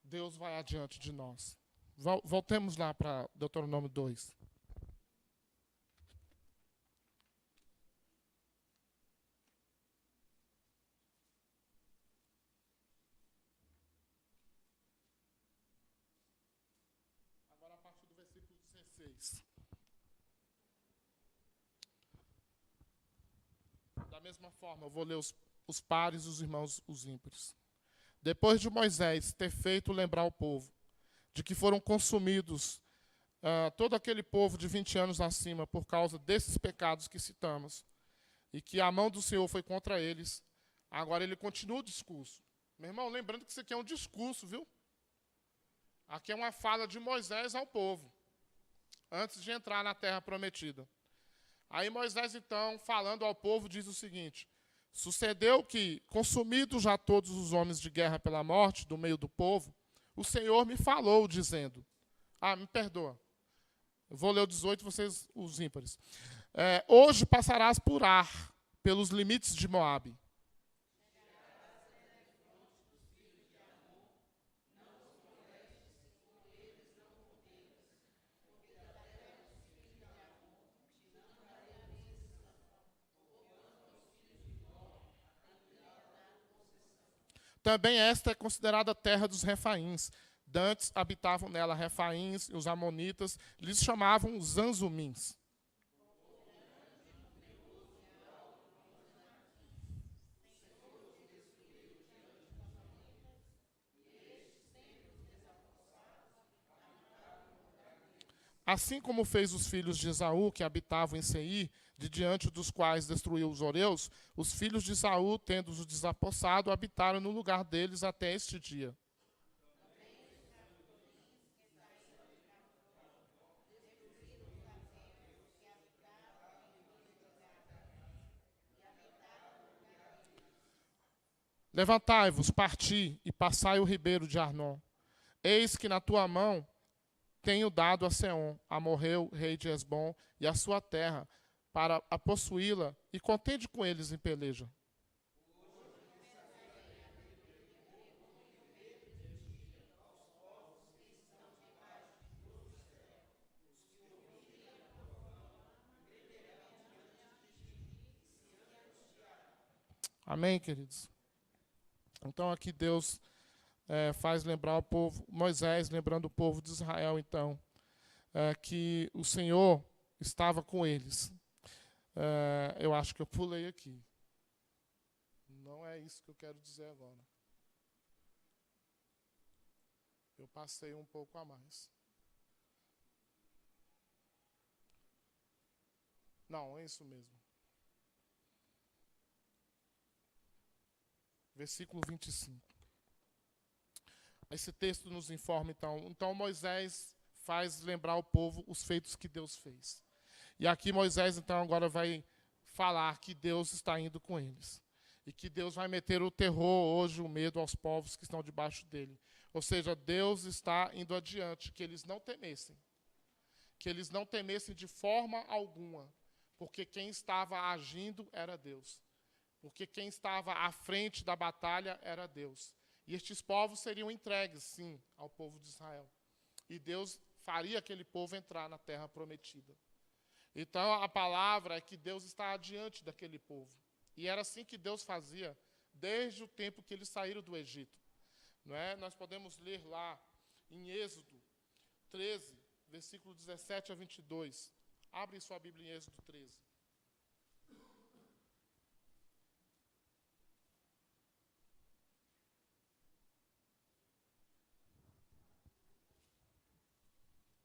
Deus vai adiante de nós. Voltemos lá para Deuteronômio 2. Agora a partir do versículo 16. Da mesma forma, eu vou ler os pares e os irmãos, os ímpares. Depois de Moisés ter feito lembrar o povo de que foram consumidos todo aquele povo de 20 anos acima por causa desses pecados que citamos, e que a mão do Senhor foi contra eles, agora ele continua o discurso. Meu irmão, lembrando que isso aqui é um discurso, viu? Aqui é uma fala de Moisés ao povo, antes de entrar na terra prometida. Aí Moisés, então, falando ao povo, diz o seguinte: sucedeu que, consumidos já todos os homens de guerra pela morte do meio do povo, o Senhor me falou, dizendo... me perdoa. Eu vou ler o 18, vocês, os ímpares. Hoje passarás por Ar, pelos limites de Moabe. Também esta é considerada a terra dos Refaíns. Dantes habitavam nela Refaíns, e os amonitas lhes chamavam Zanzumins. Assim como fez os filhos de Esaú, que habitavam em Seir, de diante dos quais destruiu os Oreus, os filhos de Esaú, tendo-os desapossado, habitaram no lugar deles até este dia. Levantai-vos, parti, e passai o ribeiro de Arnon. Eis que na tua mão tenho dado a Seom, a Morreu, rei de Hesbom, e a sua terra, para a possuí-la, e contende com eles em peleja. Amém, queridos? Então aqui Deus faz lembrar o povo, Moisés lembrando o povo de Israel, então, que o Senhor estava com eles. Eu acho que eu pulei aqui. Não é isso que eu quero dizer agora. Eu passei um pouco a mais. Não, é isso mesmo. Versículo 25. Esse texto nos informa, então Moisés faz lembrar o povo os feitos que Deus fez. E aqui Moisés, então, agora vai falar que Deus está indo com eles. E que Deus vai meter o terror, hoje, o medo aos povos que estão debaixo dele. Ou seja, Deus está indo adiante, que eles não temessem. Que eles não temessem de forma alguma, porque quem estava agindo era Deus. Porque quem estava à frente da batalha era Deus. E estes povos seriam entregues, sim, ao povo de Israel. E Deus faria aquele povo entrar na terra prometida. Então, a palavra é que Deus está adiante daquele povo. E era assim que Deus fazia desde o tempo que eles saíram do Egito. Não é? Nós podemos ler lá em Êxodo 13, versículo 17 a 22. Abre sua Bíblia em Êxodo 13.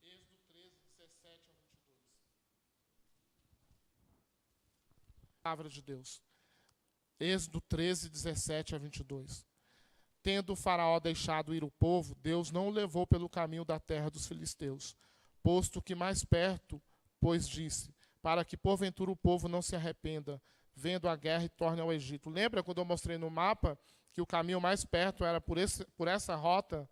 Êxodo 13, 17 a 22. Palavra de Deus. Êxodo 13, 17 a 22. Tendo o faraó deixado ir o povo, Deus não o levou pelo caminho da terra dos filisteus, posto que mais perto, pois disse, para que porventura o povo não se arrependa, vendo a guerra e torne ao Egito. Lembra quando eu mostrei no mapa que o caminho mais perto era por essa rota?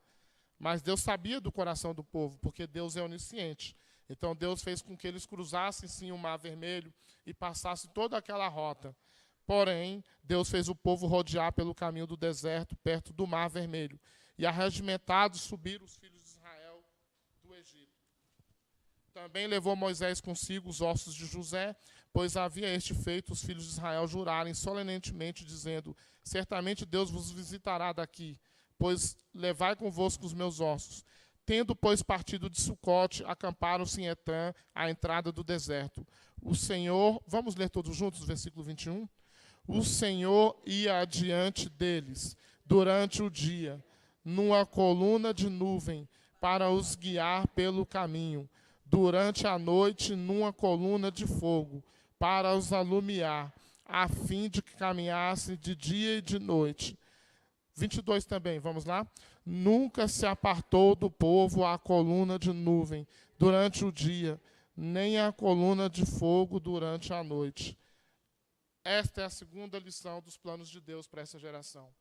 Mas Deus sabia do coração do povo, porque Deus é onisciente. Então Deus fez com que eles cruzassem sim o Mar Vermelho e passassem toda aquela rota. Porém, Deus fez o povo rodear pelo caminho do deserto, perto do Mar Vermelho. E arregimentados subiram os filhos de Israel do Egito. Também levou Moisés consigo os ossos de José, pois havia este feito os filhos de Israel jurarem solenemente, dizendo: certamente Deus vos visitará daqui, pois levai convosco os meus ossos. Tendo, pois, partido de Sucote, acamparam-se em Etã, à entrada do deserto. O Senhor, vamos ler todos juntos, versículo 21? O Senhor ia adiante deles, durante o dia, numa coluna de nuvem, para os guiar pelo caminho. Durante a noite, numa coluna de fogo, para os alumiar, a fim de que caminhassem de dia e de noite. 22 também, vamos lá? Nunca se apartou do povo a coluna de nuvem durante o dia, nem a coluna de fogo durante a noite. Esta é a segunda lição dos planos de Deus para essa geração.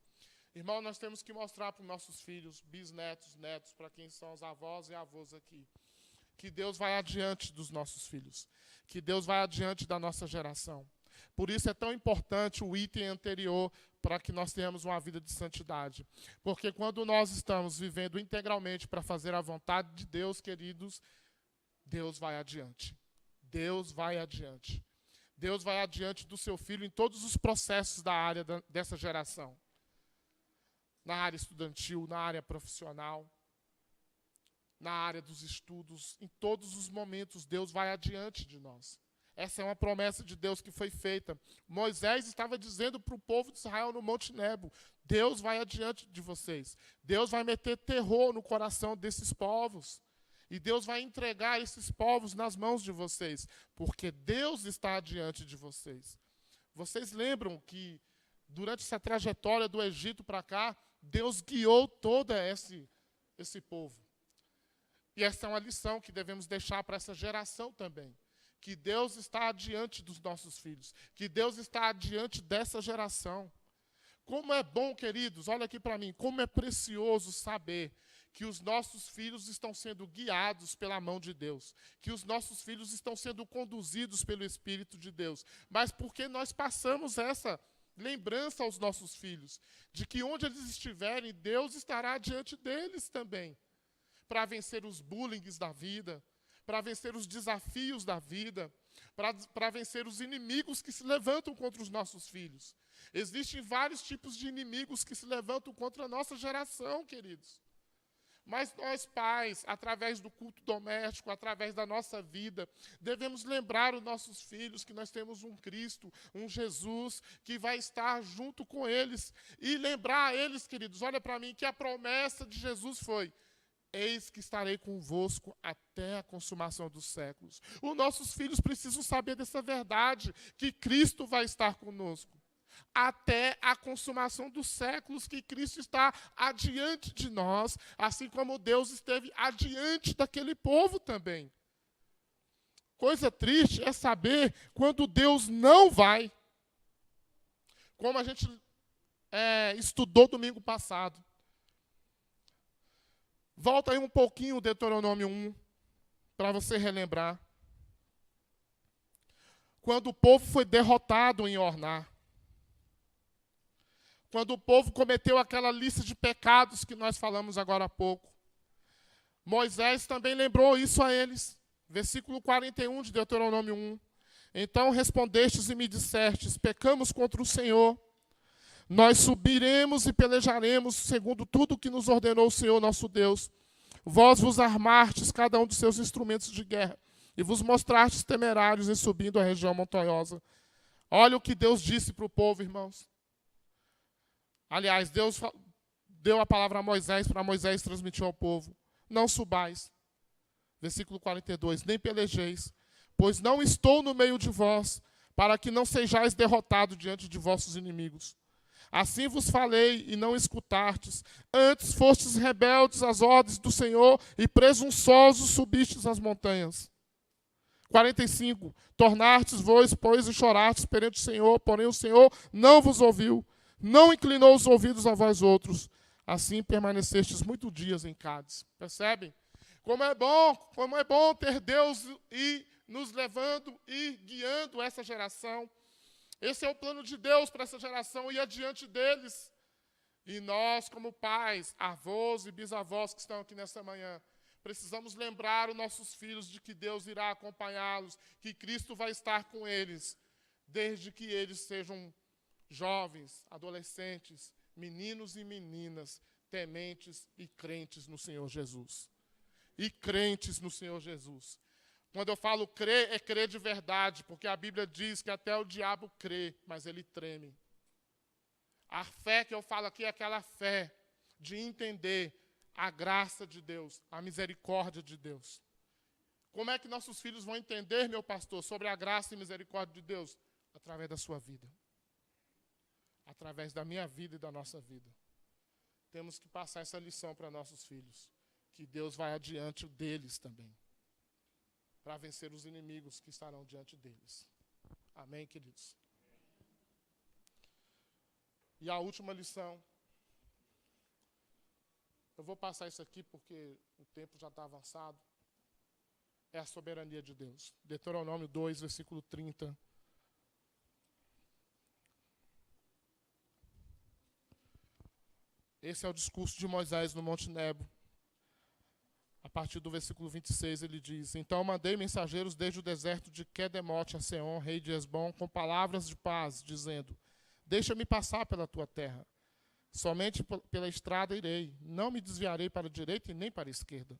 Irmão, nós temos que mostrar para os nossos filhos, bisnetos, netos, para quem são os avós e avós aqui, que Deus vai adiante dos nossos filhos, que Deus vai adiante da nossa geração. Por isso é tão importante o item anterior para que nós tenhamos uma vida de santidade. Porque quando nós estamos vivendo integralmente para fazer a vontade de Deus, queridos, Deus vai adiante. Deus vai adiante. Deus vai adiante do seu filho em todos os processos da área dessa geração. Na área estudantil, na área profissional, na área dos estudos, em todos os momentos, Deus vai adiante de nós. Essa é uma promessa de Deus que foi feita. Moisés estava dizendo para o povo de Israel no Monte Nebo: Deus vai adiante de vocês. Deus vai meter terror no coração desses povos. E Deus vai entregar esses povos nas mãos de vocês, porque Deus está adiante de vocês. Vocês lembram que, durante essa trajetória do Egito para cá, Deus guiou todo esse povo. E essa é uma lição que devemos deixar para essa geração também. Que Deus está adiante dos nossos filhos. Que Deus está adiante dessa geração. Como é bom, queridos, olha aqui para mim, como é precioso saber que os nossos filhos estão sendo guiados pela mão de Deus, que os nossos filhos estão sendo conduzidos pelo Espírito de Deus, mas porque nós passamos essa lembrança aos nossos filhos, de que onde eles estiverem, Deus estará diante deles também, para vencer os bullings da vida, para vencer os desafios da vida, para vencer os inimigos que se levantam contra os nossos filhos. Existem vários tipos de inimigos que se levantam contra a nossa geração, queridos. Mas nós, pais, através do culto doméstico, através da nossa vida, devemos lembrar os nossos filhos que nós temos um Cristo, um Jesus, que vai estar junto com eles. E lembrar a eles, queridos, olha para mim, que a promessa de Jesus foi: eis que estarei convosco até a consumação dos séculos. Os nossos filhos precisam saber dessa verdade, que Cristo vai estar conosco até a consumação dos séculos, que Cristo está adiante de nós, assim como Deus esteve adiante daquele povo também. Coisa triste é saber quando Deus não vai. Como a gente estudou domingo passado. Volta aí um pouquinho o Deuteronômio 1, para você relembrar. Quando o povo foi derrotado em Orná. Quando o povo cometeu aquela lista de pecados que nós falamos agora há pouco. Moisés também lembrou isso a eles. Versículo 41 de Deuteronômio 1. Então respondestes e me dissestes: pecamos contra o Senhor. Nós subiremos e pelejaremos segundo tudo o que nos ordenou o Senhor nosso Deus. Vós vos armastes cada um dos seus instrumentos de guerra e vos mostrastes temerários em subindo a região montanhosa. Olha o que Deus disse para o povo, irmãos. Aliás, Deus deu a palavra a Moisés, para Moisés transmitir ao povo: não subais. Versículo 42, nem pelejeis, pois não estou no meio de vós, para que não sejais derrotados diante de vossos inimigos. Assim vos falei e não escutastes, antes fostes rebeldes às ordens do Senhor e presunçosos subistes as montanhas. 45. Tornastes vós, pois, e chorastes perante o Senhor, porém o Senhor não vos ouviu, não inclinou os ouvidos a vós outros. Assim permanecestes muitos dias em Cádiz. Percebem? Como é bom ter Deus e nos levando e guiando essa geração. Esse é o plano de Deus para essa geração, ir adiante deles. E nós, como pais, avós e bisavós que estão aqui nessa manhã, precisamos lembrar os nossos filhos de que Deus irá acompanhá-los, que Cristo vai estar com eles, desde que eles sejam jovens, adolescentes, meninos e meninas, tementes e crentes no Senhor Jesus. E crentes no Senhor Jesus. Quando eu falo crer, é crer de verdade, porque a Bíblia diz que até o diabo crê, mas ele treme. A fé que eu falo aqui é aquela fé de entender a graça de Deus, a misericórdia de Deus. Como é que nossos filhos vão entender, meu pastor, sobre a graça e misericórdia de Deus? Através da sua vida. Através da minha vida e da nossa vida. Temos que passar essa lição para nossos filhos, que Deus vai adiante deles também, para vencer os inimigos que estarão diante deles. Amém, queridos? E a última lição, eu vou passar isso aqui porque o tempo já está avançado, é a soberania de Deus. Deuteronômio 2, versículo 30. Esse é o discurso de Moisés no Monte Nebo. A partir do versículo 26, ele diz: Então mandei mensageiros desde o deserto de Quedemote a Seom, rei de Esbom, com palavras de paz, dizendo: Deixa-me passar pela tua terra. Somente pela estrada irei. Não me desviarei para a direita e nem para a esquerda.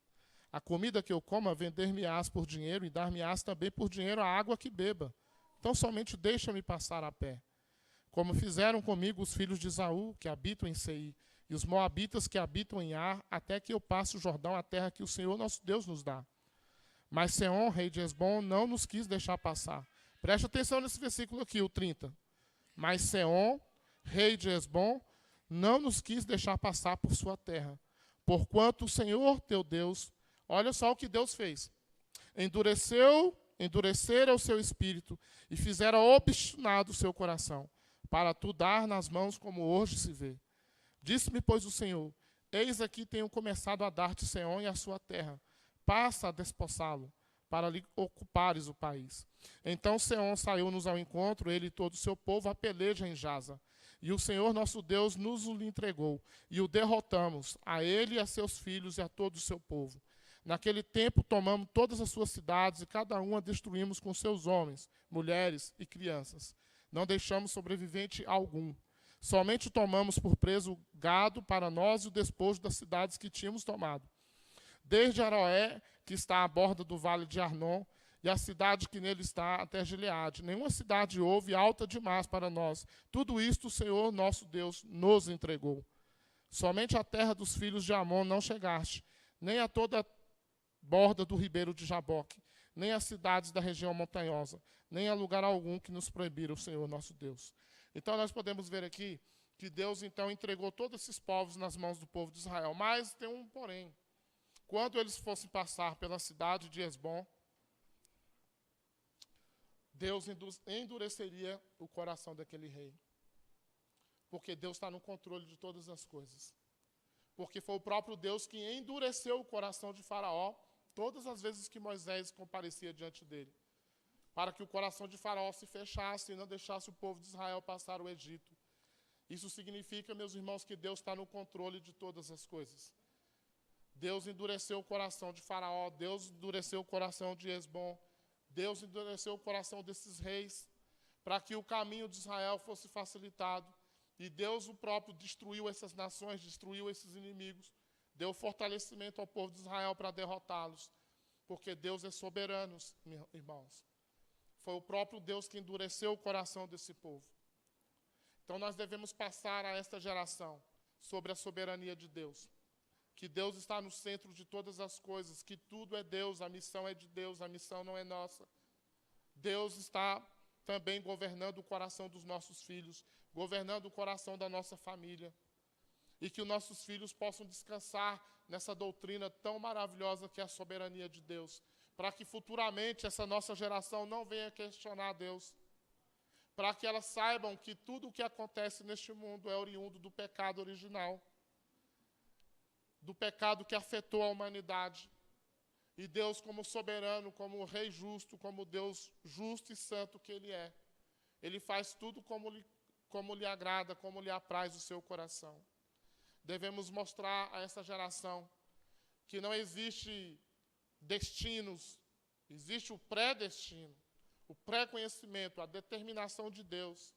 A comida que eu como, vender-me-ás por dinheiro e dar-me-ás também por dinheiro a água que beba. Então somente deixa-me passar a pé. Como fizeram comigo os filhos de Esaú, que habitam em Seir, e os moabitas que habitam em Ar, até que eu passe o Jordão, a terra que o Senhor nosso Deus nos dá. Mas Seom, rei de Esbom, não nos quis deixar passar. Preste atenção nesse versículo aqui, o 30. Mas Seom, rei de Esbom, não nos quis deixar passar por sua terra. Porquanto o Senhor teu Deus, olha só o que Deus fez. Endurecera o seu espírito e fizera obstinado o seu coração, para tu dar nas mãos como hoje se vê. Disse-me, pois, o Senhor: Eis aqui tenho começado a dar-te Seom e a sua terra. Passa a despossá-lo, para lhe ocupares o país. Então Seom saiu-nos ao encontro, ele e todo o seu povo, a peleja em Jaza. E o Senhor nosso Deus nos o entregou, e o derrotamos, a ele e a seus filhos e a todo o seu povo. Naquele tempo tomamos todas as suas cidades, e cada uma destruímos com seus homens, mulheres e crianças. Não deixamos sobrevivente algum. Somente tomamos por preso gado para nós e o despojo das cidades que tínhamos tomado. Desde Aroé, que está à borda do vale de Arnon, e a cidade que nele está, até Gileade. Nenhuma cidade houve alta demais para nós. Tudo isto o Senhor nosso Deus nos entregou. Somente a terra dos filhos de Amon não chegaste, nem a toda a borda do ribeiro de Jaboque, nem as cidades da região montanhosa, nem a lugar algum que nos proibira o Senhor nosso Deus. Então nós podemos ver aqui que Deus então entregou todos esses povos nas mãos do povo de Israel. Mas tem um porém. Quando eles fossem passar pela cidade de Esbom, Deus endureceria o coração daquele rei. Porque Deus está no controle de todas as coisas. Porque foi o próprio Deus que endureceu o coração de Faraó todas as vezes que Moisés comparecia diante dele, para que o coração de Faraó se fechasse e não deixasse o povo de Israel passar o Egito. Isso significa, meus irmãos, que Deus está no controle de todas as coisas. Deus endureceu o coração de Faraó, Deus endureceu o coração de Esbom, Deus endureceu o coração desses reis, para que o caminho de Israel fosse facilitado. E Deus o próprio destruiu essas nações, destruiu esses inimigos, deu fortalecimento ao povo de Israel para derrotá-los, porque Deus é soberano, irmãos. Foi o próprio Deus que endureceu o coração desse povo. Então nós devemos passar a esta geração sobre a soberania de Deus. Que Deus está no centro de todas as coisas, que tudo é Deus, a missão é de Deus, a missão não é nossa. Deus está também governando o coração dos nossos filhos, governando o coração da nossa família. E que os nossos filhos possam descansar nessa doutrina tão maravilhosa que é a soberania de Deus. para que futuramente essa nossa geração não venha questionar Deus, para que elas saibam que tudo o que acontece neste mundo é oriundo do pecado original, do pecado que afetou a humanidade. E Deus, como soberano, como Rei justo, como Deus justo e santo que Ele é, Ele faz tudo como lhe agrada, como lhe apraz o seu coração. Devemos mostrar a essa geração que não existe destinos, existe o pré-destino, o pré-conhecimento, a determinação de Deus,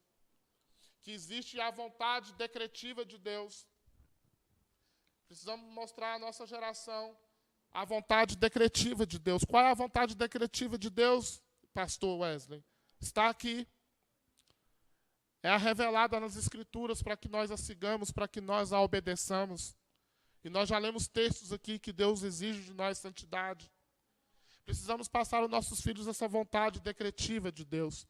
que existe a vontade decretiva de Deus. Precisamos mostrar à nossa geração a vontade decretiva de Deus. Qual é a vontade decretiva de Deus, pastor Wesley? Está aqui. É a revelada nas Escrituras para que nós a sigamos, para que nós a obedeçamos. E nós já lemos textos aqui que Deus exige de nós santidade. Precisamos passar aos nossos filhos essa vontade decretiva de Deus,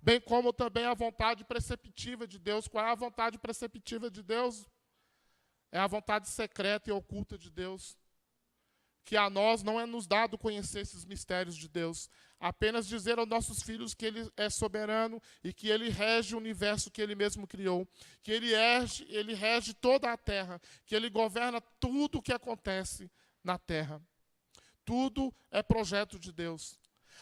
bem como também a vontade preceptiva de Deus. Qual é a vontade preceptiva de Deus? É a vontade secreta e oculta de Deus, que a nós não é nos dado conhecer esses mistérios de Deus, apenas dizer aos nossos filhos que Ele é soberano e que Ele rege o universo que Ele mesmo criou, que Ele rege toda a terra, que Ele governa tudo o que acontece na terra. Tudo é projeto de Deus.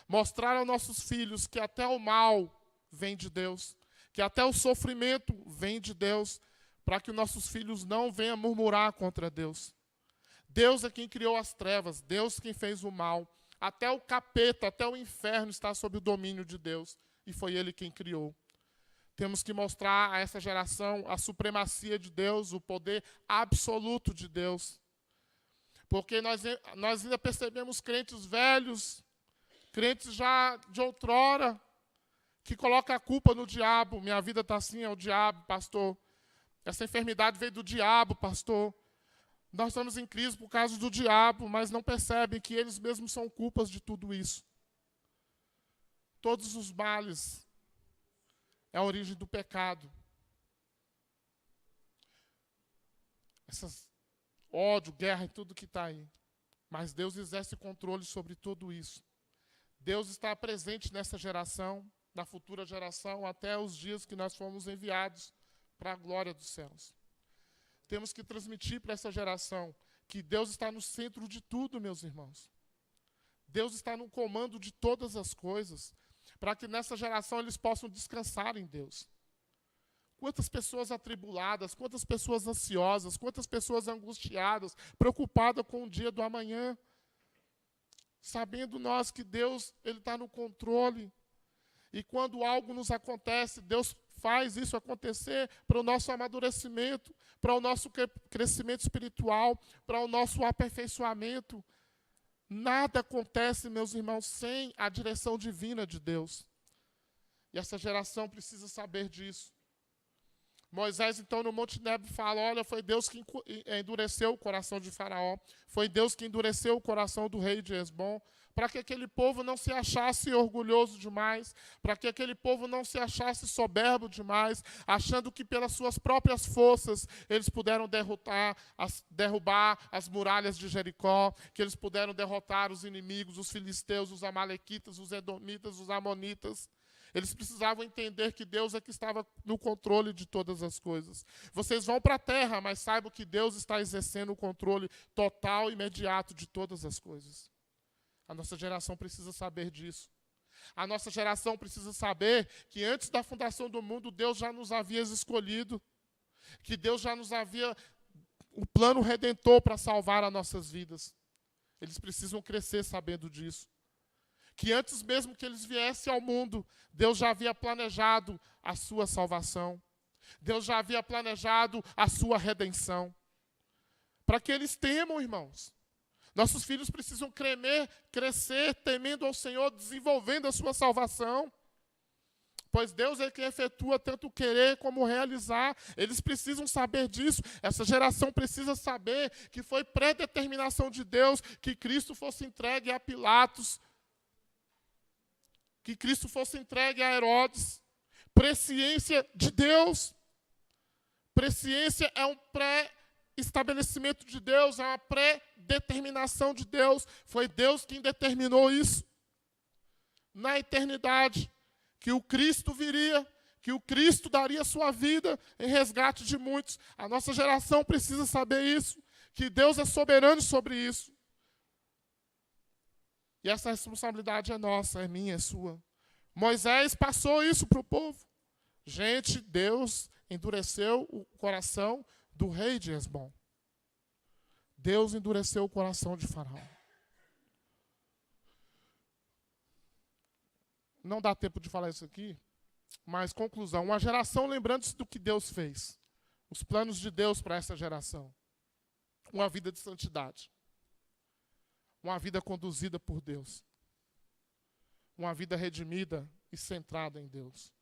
Mostrar aos nossos filhos que até o mal vem de Deus, que até o sofrimento vem de Deus, para que os nossos filhos não venham murmurar contra Deus. Deus é quem criou as trevas, Deus quem fez o mal. Até o capeta, até o inferno está sob o domínio de Deus, e foi Ele quem criou. Temos que mostrar a essa geração a supremacia de Deus, o poder absoluto de Deus. Porque nós ainda percebemos crentes velhos, crentes já de outrora, que colocam a culpa no diabo. Minha vida está assim, é o diabo, pastor. Essa enfermidade veio do diabo, pastor. Nós estamos em crise por causa do diabo, mas não percebem que eles mesmos são culpas de tudo isso. Todos os males é a origem do pecado. Essas ódio, guerra e tudo que está aí. Mas Deus exerce controle sobre tudo isso. Deus está presente nessa geração, na futura geração, até os dias que nós fomos enviados para a glória dos céus. Temos que transmitir para essa geração que Deus está no centro de tudo, meus irmãos. Deus está no comando de todas as coisas, para que nessa geração eles possam descansar em Deus. Quantas pessoas atribuladas, quantas pessoas ansiosas, quantas pessoas angustiadas, preocupadas com o dia do amanhã, sabendo nós que Deus ele está no controle. E quando algo nos acontece, Deus faz isso acontecer para o nosso amadurecimento, para o nosso crescimento espiritual, para o nosso aperfeiçoamento. Nada acontece, meus irmãos, sem a direção divina de Deus. E essa geração precisa saber disso. Moisés, então, no Monte Nebo fala, olha, foi Deus que endureceu o coração de Faraó, foi Deus que endureceu o coração do rei de Hesbom, para que aquele povo não se achasse orgulhoso demais, para que aquele povo não se achasse soberbo demais, achando que pelas suas próprias forças eles puderam derrubar as muralhas de Jericó, que eles puderam derrotar os inimigos, os filisteus, os amalequitas, os edomitas, os amonitas. Eles precisavam entender que Deus é que estava no controle de todas as coisas. Vocês vão para a terra, mas saibam que Deus está exercendo o controle total e imediato de todas as coisas. A nossa geração precisa saber disso. A nossa geração precisa saber que antes da fundação do mundo, Deus já nos havia escolhido, que Deus já nos havia o plano redentor para salvar as nossas vidas. Eles precisam crescer sabendo disso. Que antes mesmo que eles viessem ao mundo, Deus já havia planejado a sua salvação. Deus já havia planejado a sua redenção. Para que eles temam, irmãos. Nossos filhos precisam crescer temendo ao Senhor, desenvolvendo a sua salvação. Pois Deus é quem efetua tanto o querer como o realizar. Eles precisam saber disso. Essa geração precisa saber que foi predeterminação de Deus que Cristo fosse entregue a Pilatos, que Cristo fosse entregue a Herodes. Presciência de Deus. Presciência é um estabelecimento de Deus, é uma pré-determinação de Deus. Foi Deus quem determinou isso na eternidade, que o Cristo viria, que o Cristo daria sua vida em resgate de muitos. A nossa geração precisa saber isso, que Deus é soberano sobre isso. E essa responsabilidade é nossa, é minha, é sua. Moisés passou isso para o povo. Gente, Deus endureceu o coração do rei de Hesbom. Deus endureceu o coração de Faraó. Não dá tempo de falar isso aqui, mas conclusão. Uma geração lembrando-se do que Deus fez. Os planos de Deus para essa geração. Uma vida de santidade. Uma vida conduzida por Deus. Uma vida redimida e centrada em Deus.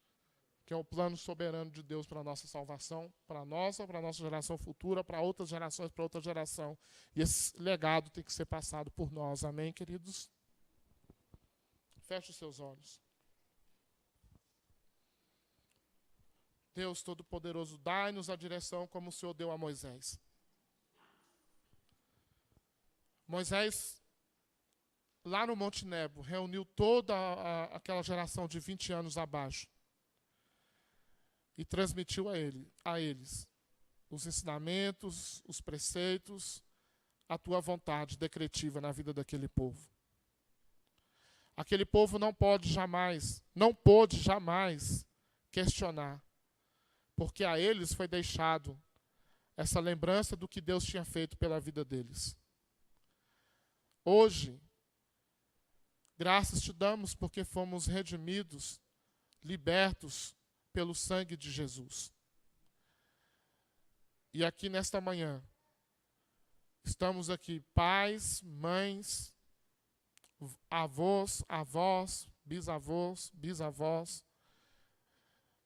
Que é o plano soberano de Deus para a nossa salvação, para a nossa geração futura, para outras gerações, para outra geração. E esse legado tem que ser passado por nós. Amém, queridos? Feche os seus olhos. Deus Todo-Poderoso, dai-nos a direção como o Senhor deu a Moisés. Moisés, lá no Monte Nebo, reuniu toda aquela geração de 20 anos abaixo e transmitiu a eles os ensinamentos, os preceitos, a tua vontade decretiva na vida daquele povo. Aquele povo não pôde jamais questionar, porque a eles foi deixado essa lembrança do que Deus tinha feito pela vida deles. Hoje, graças te damos porque fomos redimidos, libertos pelo sangue de Jesus. E aqui nesta manhã, estamos aqui, pais, mães, avós, bisavós.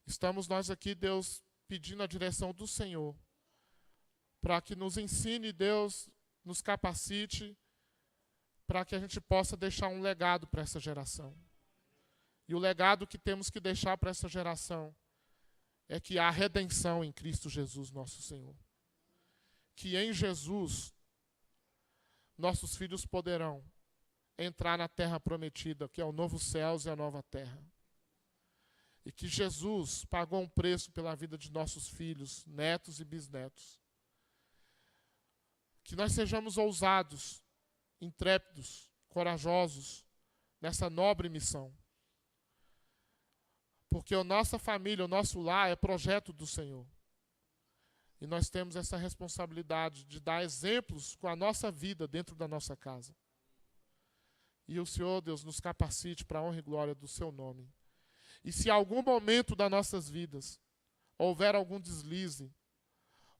Estamos nós aqui, Deus, pedindo a direção do Senhor, para que nos ensine, Deus, nos capacite, para que a gente possa deixar um legado para essa geração. E o legado que temos que deixar para essa geração é que há redenção em Cristo Jesus, nosso Senhor. Que em Jesus, nossos filhos poderão entrar na terra prometida, que é o novo céus e a nova terra. E que Jesus pagou um preço pela vida de nossos filhos, netos e bisnetos. Que nós sejamos ousados, intrépidos, corajosos nessa nobre missão. Porque a nossa família, o nosso lar é projeto do Senhor. E nós temos essa responsabilidade de dar exemplos com a nossa vida dentro da nossa casa. E o Senhor, Deus, nos capacite para a honra e glória do seu nome. E se em algum momento das nossas vidas houver algum deslize,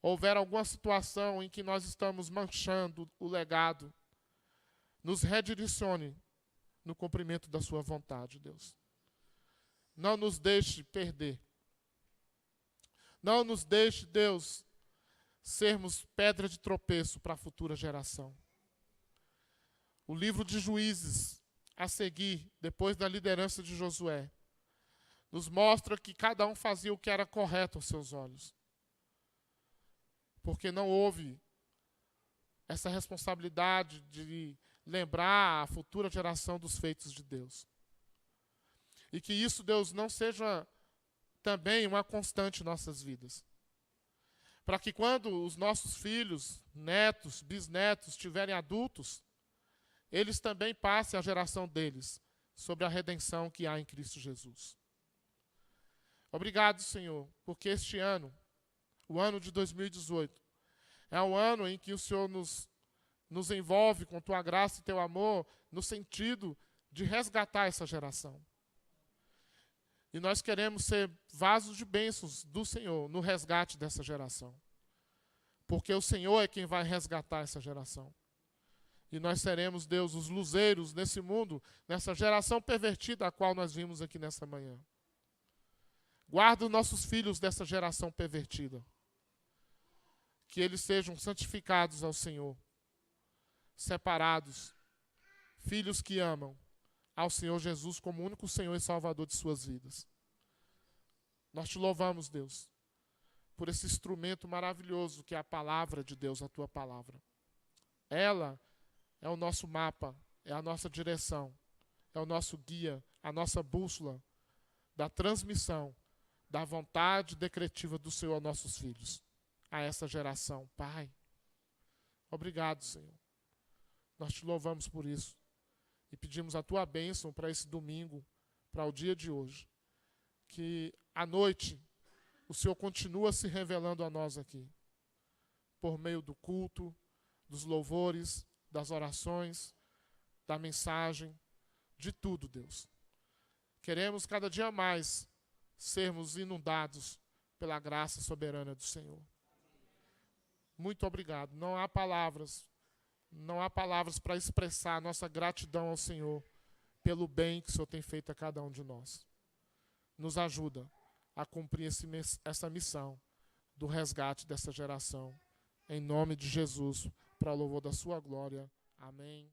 houver alguma situação em que nós estamos manchando o legado, nos redirecione no cumprimento da sua vontade, Deus. Não nos deixe perder. Não nos deixe, Deus, sermos pedra de tropeço para a futura geração. O livro de Juízes, a seguir, depois da liderança de Josué, nos mostra que cada um fazia o que era correto aos seus olhos. Porque não houve essa responsabilidade de lembrar a futura geração dos feitos de Deus. E que isso, Deus, não seja também uma constante em nossas vidas. Para que quando os nossos filhos, netos, bisnetos estiverem adultos, eles também passem a geração deles sobre a redenção que há em Cristo Jesus. Obrigado, Senhor, porque este ano, o ano de 2018, é um ano em que o Senhor nos envolve com tua graça e teu amor no sentido de resgatar essa geração. E nós queremos ser vasos de bênçãos do Senhor no resgate dessa geração. Porque o Senhor é quem vai resgatar essa geração. E nós seremos, Deus, os luzeiros nesse mundo, nessa geração pervertida a qual nós vimos aqui nessa manhã. Guarda os nossos filhos dessa geração pervertida. Que eles sejam santificados ao Senhor. Separados. Filhos que amam ao Senhor Jesus como único Senhor e Salvador de suas vidas. Nós te louvamos, Deus, por esse instrumento maravilhoso que é a palavra de Deus, a tua palavra. Ela é o nosso mapa, é a nossa direção, é o nosso guia, a nossa bússola da transmissão da vontade decretiva do Senhor aos nossos filhos, a essa geração. Pai, obrigado, Senhor. Nós te louvamos por isso e pedimos a tua bênção para esse domingo, para o dia de hoje. Que à noite o Senhor continua se revelando a nós aqui, por meio do culto, dos louvores, das orações, da mensagem, de tudo, Deus. Queremos cada dia mais sermos inundados pela graça soberana do Senhor. Muito obrigado. Não há palavras para expressar a nossa gratidão ao Senhor pelo bem que o Senhor tem feito a cada um de nós. Nos ajuda a cumprir essa missão do resgate dessa geração. Em nome de Jesus, para o louvor da sua glória. Amém.